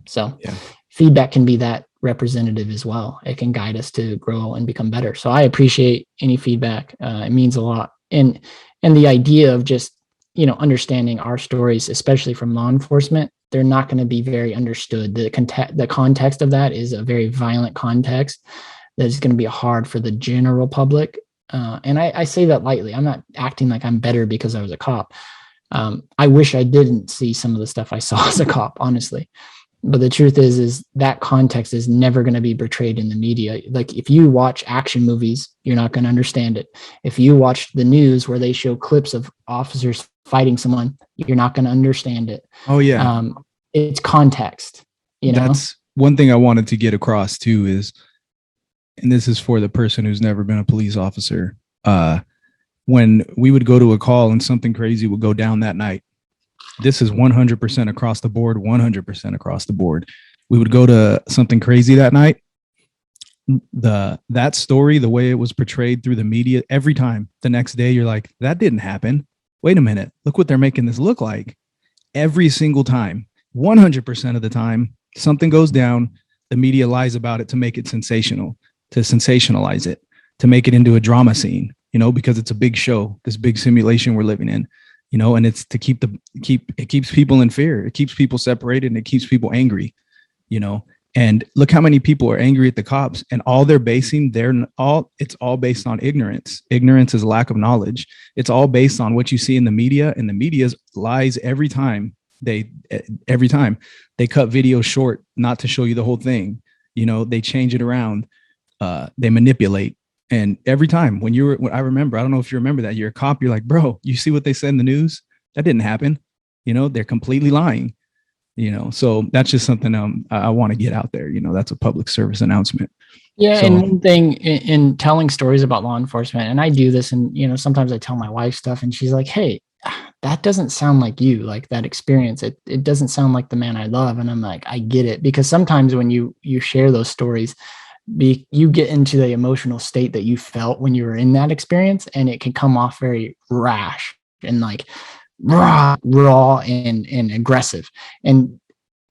So yeah. Feedback can be that representative as well. It can guide us to grow and become better. So I appreciate any feedback. It means a lot. And the idea of just, understanding our stories, especially from law enforcement, they're not going to be very understood. The context of that is a very violent context that is going to be hard for the general public. And I say that lightly. I'm not acting like I'm better because I was a cop. I wish I didn't see some of the stuff I saw as a cop, honestly. But the truth is that context is never going to be portrayed in the media. Like if you watch action movies, you're not going to understand it. If you watch the news where they show clips of officers fighting someone, you're not going to understand it. Oh yeah. It's context, That's one thing I wanted to get across too is, and this is for the person who's never been a police officer. When we would go to a call and something crazy would go down that night, this is 100% across the board, 100% across the board. We would go to something crazy that night. That story, the way it was portrayed through the media, every time the next day, you're like, that didn't happen. Wait a minute. Look what they're making this look like. Every single time, 100% of the time, something goes down. the media lies about it to make it sensational, to sensationalize it, to make it into a drama scene, because it's a big show, this big simulation we're living in, and it's to it keeps people in fear. It keeps people separated, and it keeps people angry, and look how many people are angry at the cops, and all they're basing it's all based on ignorance. Ignorance is lack of knowledge. It's all based on what you see in the media, and the media lies every time. They cut videos short, not to show you the whole thing. They change it around. They manipulate. And every time I remember, I don't know if you remember that, you're a cop, you're like, bro, you see what they said in the news? That didn't happen. They're completely lying. So that's just something I want to get out there. That's a public service announcement. Yeah. So, and one thing in telling stories about law enforcement, and I do this, and, sometimes I tell my wife stuff and she's like, hey, that doesn't sound like you, like that experience. It doesn't sound like the man I love. And I'm like, I get it. Because sometimes when you share those stories, you get into the emotional state that you felt when you were in that experience, and it can come off very rash and like raw and aggressive. And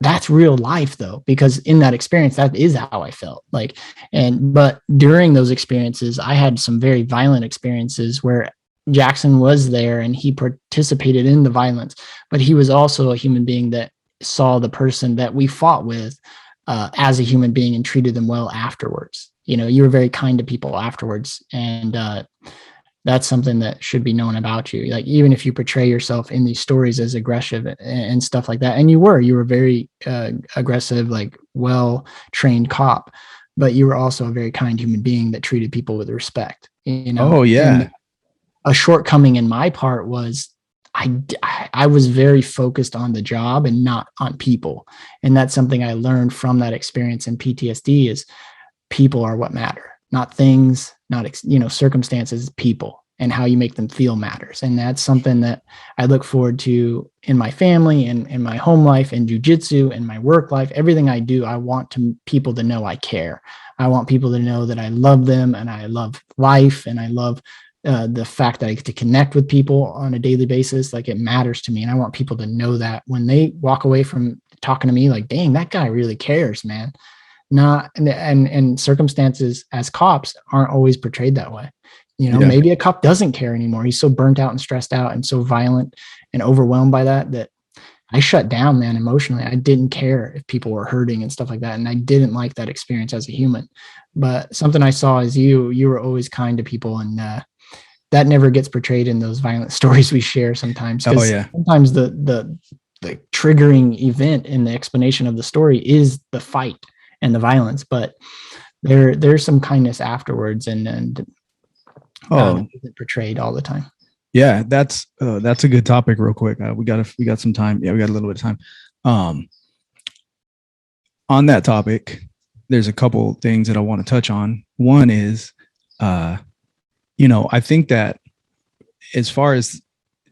that's real life though, because in that experience, that is how I felt like. But during those experiences, I had some very violent experiences where Jackson was there and he participated in the violence, but he was also a human being that saw the person that we fought with as a human being and treated them well afterwards. You were very kind to people afterwards. And that's something that should be known about you. Like, even if you portray yourself in these stories as aggressive and stuff like that, and you were very aggressive, like well-trained cop, but you were also a very kind human being that treated people with respect. Oh yeah. And a shortcoming in my part was I was very focused on the job and not on people. And that's something I learned from that experience in PTSD is people are what matter, not things, not, circumstances, people, and how you make them feel matters. And that's something that I look forward to in my family and in my home life and jujitsu and my work life. Everything I do, I want people to know I care. I want people to know that I love them and I love life and I love the fact that I get to connect with people on a daily basis. Like, it matters to me. And I want people to know that when they walk away from talking to me, like, dang, that guy really cares, man. And circumstances as cops aren't always portrayed that way. Maybe a cop doesn't care anymore. He's so burnt out and stressed out and so violent and overwhelmed by that I shut down, man, emotionally. I didn't care if people were hurting and stuff like that. And I didn't like that experience as a human. But something I saw is you were always kind to people, and that never gets portrayed in those violent stories we share sometimes. Oh yeah. Sometimes the triggering event in the explanation of the story is the fight and the violence, but there's some kindness afterwards, and isn't portrayed all the time. Yeah, that's a good topic. Real quick, we got some time. Yeah, we got a little bit of time. On that topic, there's a couple things that I want to touch on. One is, I think that as far as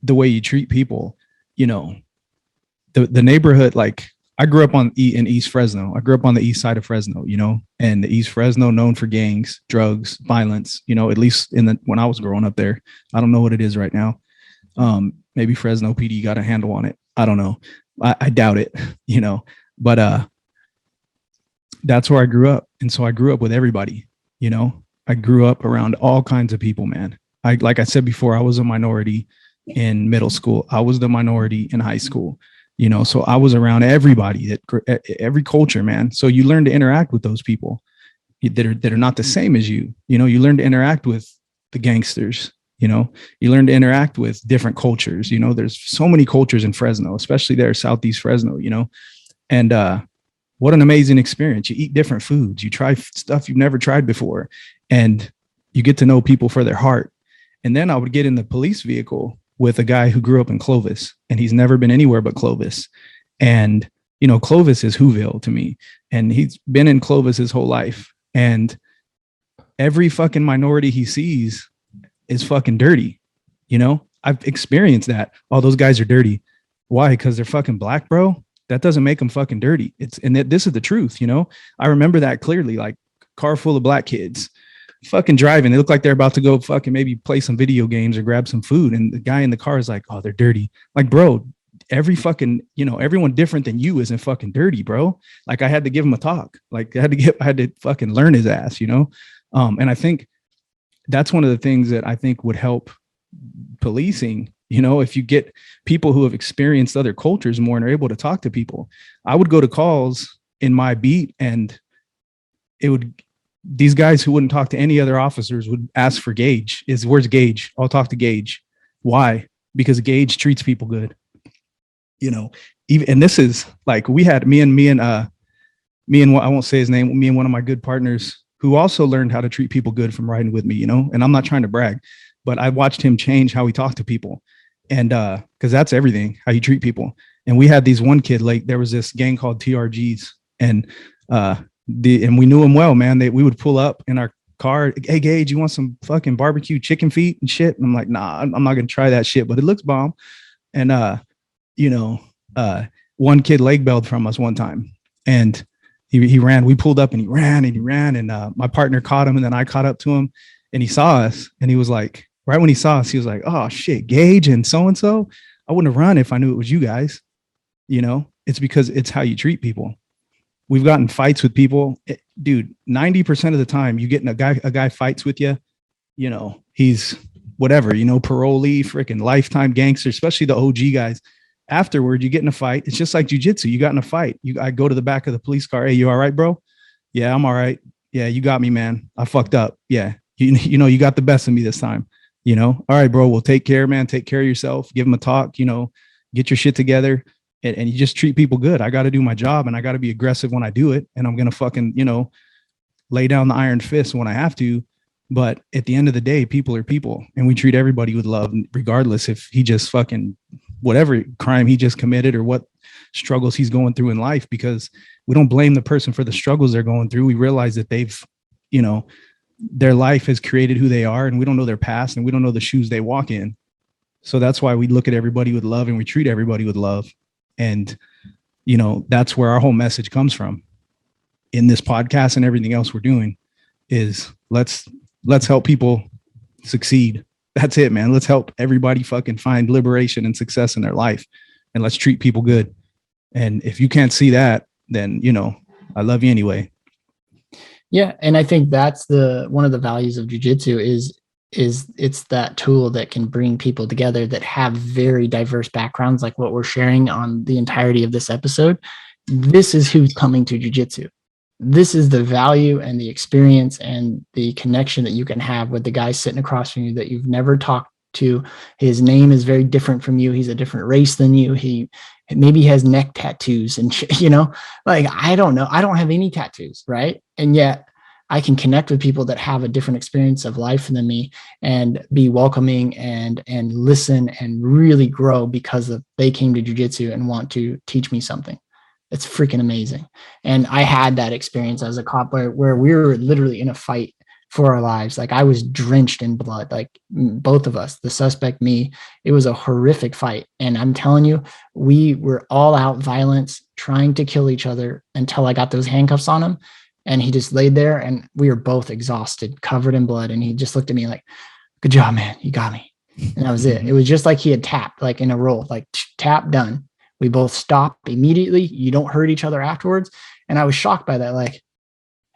the way you treat people, the neighborhood, like, I grew up in East Fresno. I grew up on the east side of Fresno, and the East Fresno known for gangs, drugs, violence, at least when I was growing up there. I don't know what it is right now. Maybe Fresno PD got a handle on it. I don't know. I doubt it, but that's where I grew up. And so I grew up with everybody, I grew up around all kinds of people, man. Like I said before, I was a minority in middle school. I was the minority in high school. So I was around everybody, every culture, man. So you learn to interact with those people that are not the same as you. You learn to interact with the gangsters. You learn to interact with different cultures. There's so many cultures in Fresno, especially there, Southeast Fresno. And what an amazing experience. You eat different foods. You try stuff you've never tried before, and you get to know people for their heart. And then I would get in the police vehicle with a guy who grew up in Clovis, and he's never been anywhere but Clovis. And, Clovis is Whoville to me, and he's been in Clovis his whole life. And every fucking minority he sees is fucking dirty. I've experienced that. All those guys are dirty. Why? Because they're fucking black, bro. That doesn't make them fucking dirty. This is the truth. I remember that clearly, like, car full of black kids fucking driving. They look like they're about to go fucking maybe play some video games or grab some food. And the guy in the car is like, oh, they're dirty. Like, bro, every fucking, everyone different than you isn't fucking dirty, bro. Like I had to give him a talk. Like I had to fucking learn his ass, And I think that's one of the things that I think would help policing. If you get people who have experienced other cultures more and are able to talk to people. I would go to calls in my beat, and these guys who wouldn't talk to any other officers would ask for Gage. Where's Gage? I'll talk to Gage. Why? Because Gage treats people good. Even, and this is like, we had me and I won't say his name, me and one of my good partners who also learned how to treat people good from riding with me, and I'm not trying to brag, but I watched him change how he talked to people. And because that's everything, how you treat people. And we had these one kid, like there was this gang called TRGs, and and we knew him well, man. We would pull up in our car. Hey, Gage, you want some fucking barbecue chicken feet and shit? And I'm like, nah, I'm not gonna try that shit, but it looks bomb. And one kid leg bailed from us one time, and he ran. We pulled up and he ran. And my partner caught him, and then I caught up to him, and he saw us, and he was like, right when he saw us, he was like, oh shit, Gage and so-and-so. I wouldn't have run if I knew it was you guys. It's because it's how you treat people. We've gotten fights with people. Dude, 90% of the time you get in a guy fights with you, he's whatever, parolee, freaking lifetime gangster, especially the OG guys. Afterward, you get in a fight. It's just like jiu-jitsu. You got in a fight. I go to the back of the police car. Hey, you all right, bro? Yeah, I'm all right. Yeah, you got me, man. I fucked up. Yeah. You got the best of me this time. All right, bro. Well, take care, man. Take care of yourself. Give them a talk, get your shit together. And you just treat people good. I got to do my job, and I got to be aggressive when I do it. And I'm going to fucking, lay down the iron fist when I have to. But at the end of the day, people are people, and we treat everybody with love, regardless if he just fucking whatever crime he just committed or what struggles he's going through in life, because we don't blame the person for the struggles they're going through. We realize that they've, their life has created who they are, and we don't know their past, and we don't know the shoes they walk in. So that's why we look at everybody with love, and we treat everybody with love. And, that's where our whole message comes from in this podcast, and everything else we're doing is let's help people succeed. That's it, man. Let's help everybody fucking find liberation and success in their life, and let's treat people good. And if you can't see that, then, I love you anyway. Yeah. And I think that's one of the values of jiu-jitsu is it's that tool that can bring people together that have very diverse backgrounds, like what we're sharing on the entirety of this episode. This is who's coming to jiu-jitsu. This is the value and the experience and the connection that you can have with the guy sitting across from you that you've never talked to. His name is very different from you. He's a different race than you. He maybe has neck tattoos and like, I don't know. I don't have any tattoos. Right. And yet I can connect with people that have a different experience of life than me, and be welcoming and listen and really grow because they came to jiu-jitsu and want to teach me something. It's freaking amazing. And I had that experience as a cop where we were literally in a fight for our lives. Like I was drenched in blood, like both of us, the suspect, me. It was a horrific fight. And I'm telling you, we were all out violence, trying to kill each other until I got those handcuffs on him. And he just laid there, and we were both exhausted, covered in blood. And he just looked at me like, good job, man. You got me. And that was it. It was just like he had tapped, like in a roll, like tap, done. We both stopped immediately. You don't hurt each other afterwards. And I was shocked by that. Like,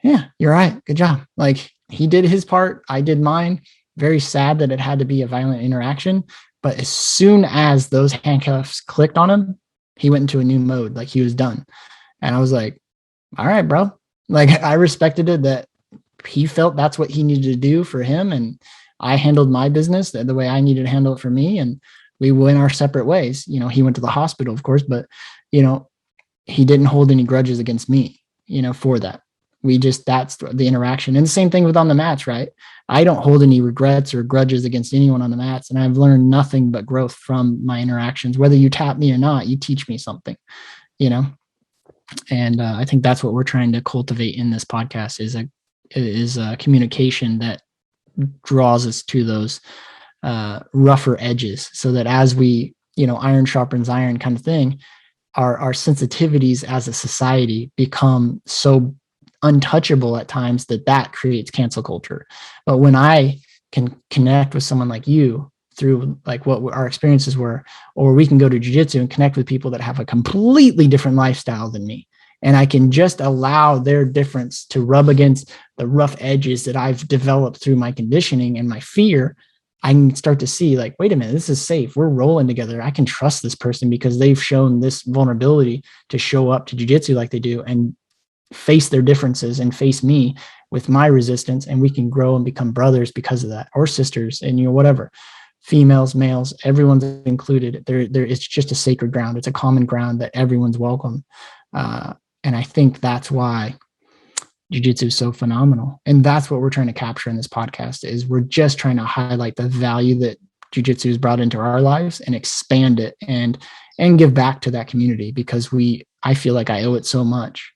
yeah, you're right. Good job. Like he did his part. I did mine. Very sad that it had to be a violent interaction. But as soon as those handcuffs clicked on him, he went into a new mode. Like he was done. And I was like, all right, bro. Like I respected it that he felt that's what he needed to do for him. And I handled my business the way I needed to handle it for me. And we went our separate ways. He went to the hospital, of course, but, he didn't hold any grudges against me, for that. That's the interaction. And the same thing with on the mats, right? I don't hold any regrets or grudges against anyone on the mats. And I've learned nothing but growth from my interactions. Whether you tap me or not, you teach me something, And I think that's what we're trying to cultivate in this podcast is a communication that draws us to those rougher edges, so that as we, iron sharpens iron kind of thing, our sensitivities as a society become so untouchable at times that creates cancel culture. But when I can connect with someone like you through like what our experiences were, or we can go to jiu-jitsu and connect with people that have a completely different lifestyle than me. And I can just allow their difference to rub against the rough edges that I've developed through my conditioning and my fear. I can start to see like, wait a minute, this is safe. We're rolling together. I can trust this person because they've shown this vulnerability to show up to jiu-jitsu like they do and face their differences and face me with my resistance. And we can grow and become brothers because of that, or sisters, and, you know, whatever, females, males, everyone's included there. It's just a sacred ground. It's a common ground that everyone's welcome. And I think that's why jiu-jitsu is so phenomenal. And that's what we're trying to capture in this podcast is we're just trying to highlight the value that jiu-jitsu has brought into our lives and expand it and give back to that community, because I feel like I owe it so much.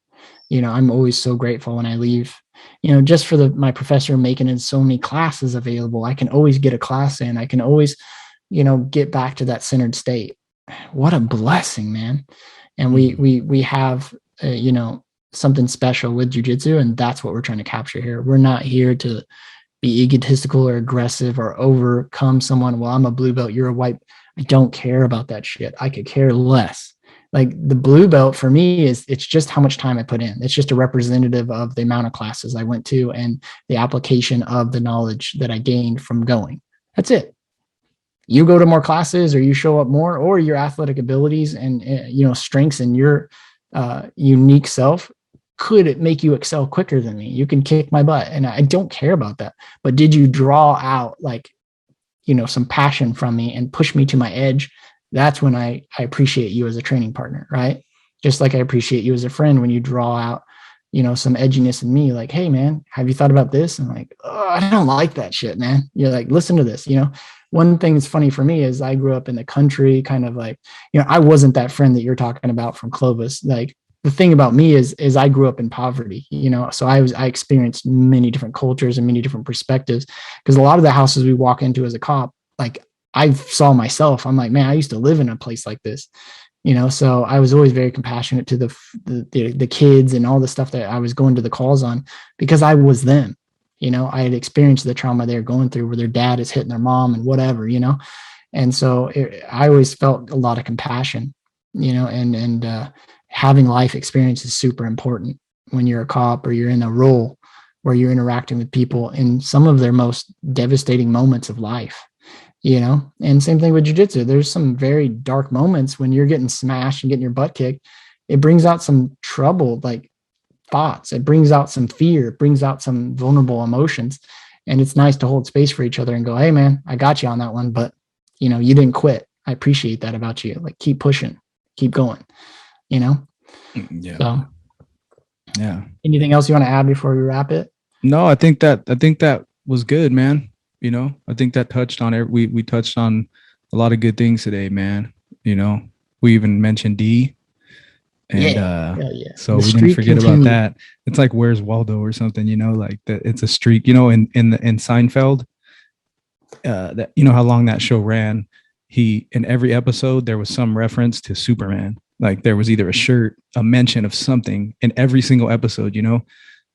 You know, I'm always so grateful when I leave, you know, just for my professor making in so many classes available. I can always get a class in. I can always, you know, get back to that centered state. What a blessing, man. And we have, you know, something special with jiu-jitsu, and that's what we're trying to capture here. We're not here to be egotistical or aggressive or overcome someone. Well, I'm a blue belt, you're a white. I don't care about that shit. I could care less. Like the blue belt for me it's just how much time I put in. It's just a representative of the amount of classes I went to and the application of the knowledge that I gained from going. That's it. You go to more classes, or you show up more, or your athletic abilities and, you know, strengths and your unique self could it make you excel quicker than me. You can kick my butt, and I don't care about that. But did you draw out, like, you know, some passion from me and push me to my edge? That's when I appreciate you as a training partner, right? Just like I appreciate you as a friend when you draw out, you know, some edginess in me, like, hey man, have you thought about this? And I'm like, oh, I don't like that shit, man. You're like, listen to this. You know, one thing that's funny for me is I grew up in the country, kind of like, you know, I wasn't that friend that you're talking about from Clovis. Like, the thing about me is I grew up in poverty, you know, so I experienced many different cultures and many different perspectives, because a lot of the houses we walk into as a cop, like, I saw myself, I'm like, man, I used to live in a place like this, you know? So I was always very compassionate to the kids and all the stuff that I was going to the calls on, because I was them, you know, I had experienced the trauma they're going through where their dad is hitting their mom and whatever, you know? And so I always felt a lot of compassion, you know, and having life experience is super important when you're a cop or you're in a role where you're interacting with people in some of their most devastating moments of life. You know, and same thing with jiu-jitsu. There's some very dark moments when you're getting smashed and getting your butt kicked. It brings out some troubled, like, thoughts. It brings out some fear. It brings out some vulnerable emotions. And it's nice to hold space for each other and go, hey man, I got you on that one, but, you know, you didn't quit. I appreciate that about you. Like, keep pushing, keep going, you know? Yeah. So, yeah. Anything else you want to add before we wrap it? No, I think that was good, man. You know, I think that touched on we touched on a lot of good things today, man. You know, we even mentioned D, and so we didn't forget about that. It's like Where's Waldo or something, you know, like that. It's a streak, you know, in Seinfeld. That, you know how long that show ran. In every episode there was some reference to Superman. Like there was either a shirt, a mention of something in every single episode, you know.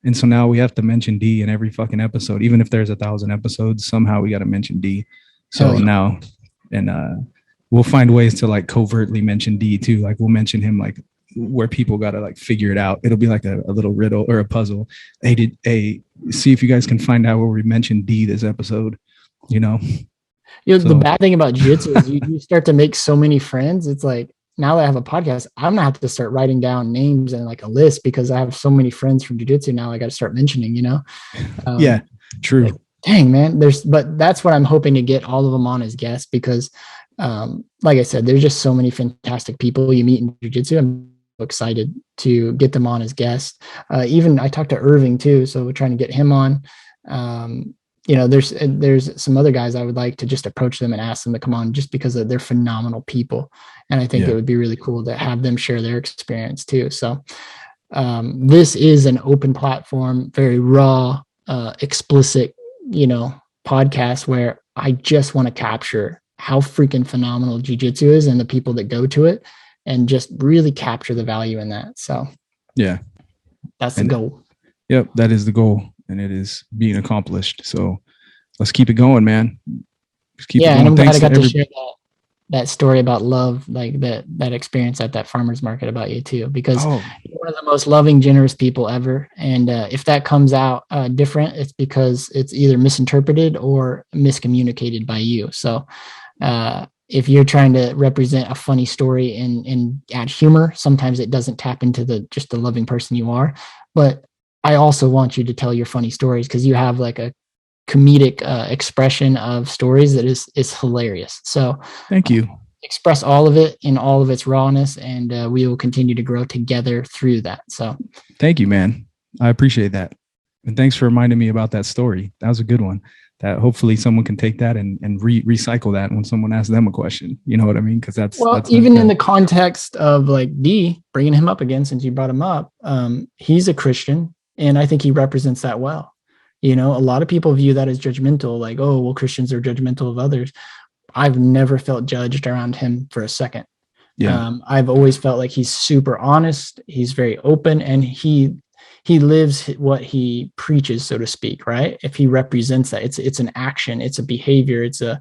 And so now we have to mention D in every fucking episode, even if there's 1,000 episodes, somehow we got to mention D. So now, and we'll find ways to like covertly mention D too. Like we'll mention him like where people got to like figure it out. It'll be like a little riddle or a puzzle. Hey, see if you guys can find out where we mentioned D this episode, you know? You know, so, the bad thing about jiu-jitsu is you start to make so many friends. It's like, now that I have a podcast, I'm gonna have to start writing down names and like a list, because I have so many friends from jiu-jitsu now. I got to start mentioning, you know? Yeah, true. Like, dang, man. But that's what I'm hoping to get all of them on as guests, because like I said, there's just so many fantastic people you meet in jiu-jitsu. I'm excited to get them on as guests. Even I talked to Irving too, so we're trying to get him on. You know, there's some other guys I would like to just approach them and ask them to come on, just because they're phenomenal people. And I think it would be really cool to have them share their experience too. So this is an open platform, very raw, explicit, you know, podcast where I just want to capture how freaking phenomenal jiu-jitsu is and the people that go to it, and just really capture the value in that. So yeah, that's the goal. Yep, that is the goal. And it is being accomplished. So let's keep it going, man. Just keep it And going. I'm glad Thanks I to got to share that story about love, like that experience at that farmer's market about you too, because Oh, you're one of the most loving, generous people ever. And if that comes out different, it's because it's either misinterpreted or miscommunicated by you. So if you're trying to represent a funny story and add humor, sometimes it doesn't tap into just the loving person you are. But I also want you to tell your funny stories, because you have like a comedic expression of stories that is hilarious. So thank you. Express all of it in all of its rawness, and we will continue to grow together through that. So thank you, man. I appreciate that. And thanks for reminding me about that story. That was a good one. That hopefully someone can take that and recycle that when someone asks them a question. You know what I mean? Because that's even in the context of like D, bringing him up again, since you brought him up, he's a Christian, and I think he represents that well. You know, a lot of people view that as judgmental, like, oh, well, Christians are judgmental of others. I've never felt judged around him for a second. Yeah. I've always felt like he's super honest. He's very open, and he lives what he preaches, so to speak, right? If he represents that, it's an action, it's a behavior, it's a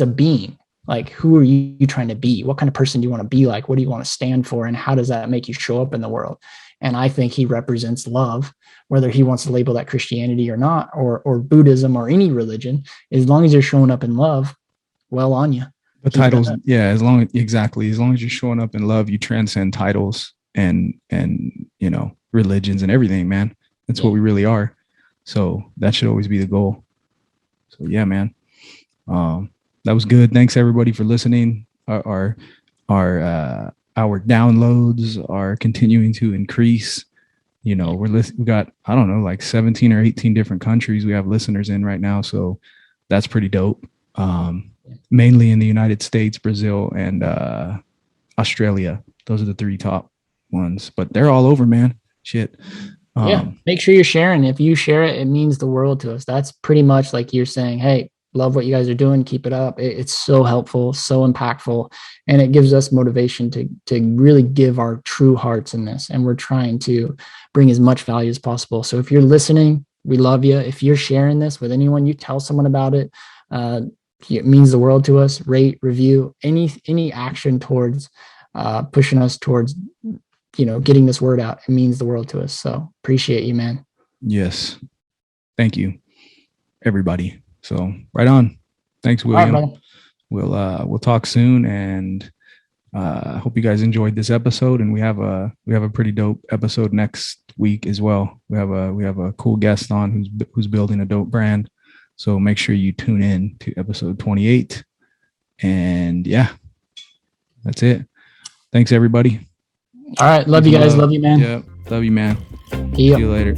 being. Like, who are you trying to be? What kind of person do you want to be like? What do you want to stand for? And how does that make you show up in the world? And I think he represents love, whether he wants to label that Christianity or not, or Buddhism or any religion. As long as you're showing up in love, well on you. The titles, yeah, as long as you're showing up in love, you transcend titles and you know, religions and everything, man. That's what we really are. So that should always be the goal. So yeah, man. That was good. Thanks everybody for listening. Our downloads are continuing to increase. You know, we got, I don't know, like 17 or 18 different countries we have listeners in right now. So that's pretty dope. Mainly in the United States, Brazil, and Australia. Those are the 3 top ones, but they're all over, man. Shit. Make sure you're sharing. If you share it, it means the world to us. That's pretty much like you're saying, hey, love what you guys are doing. Keep it up. It's so helpful, so impactful, and it gives us motivation to really give our true hearts in this. And we're trying to bring as much value as possible. So if you're listening, we love you. If you're sharing this with anyone, you tell someone about it. It means the world to us. Rate, review, any action towards pushing us towards, you know, getting this word out. It means the world to us. So appreciate you, man. Yes. Thank you, everybody. So right on. Thanks, William. Right, we'll talk soon, and hope you guys enjoyed this episode. And we have a pretty dope episode next week as well. We have a cool guest on who's building a dope brand. So make sure you tune in to episode 28. And yeah, that's it. Thanks everybody. All right. Love you guys. Love you, man. Yeah. Love you, man. See you later.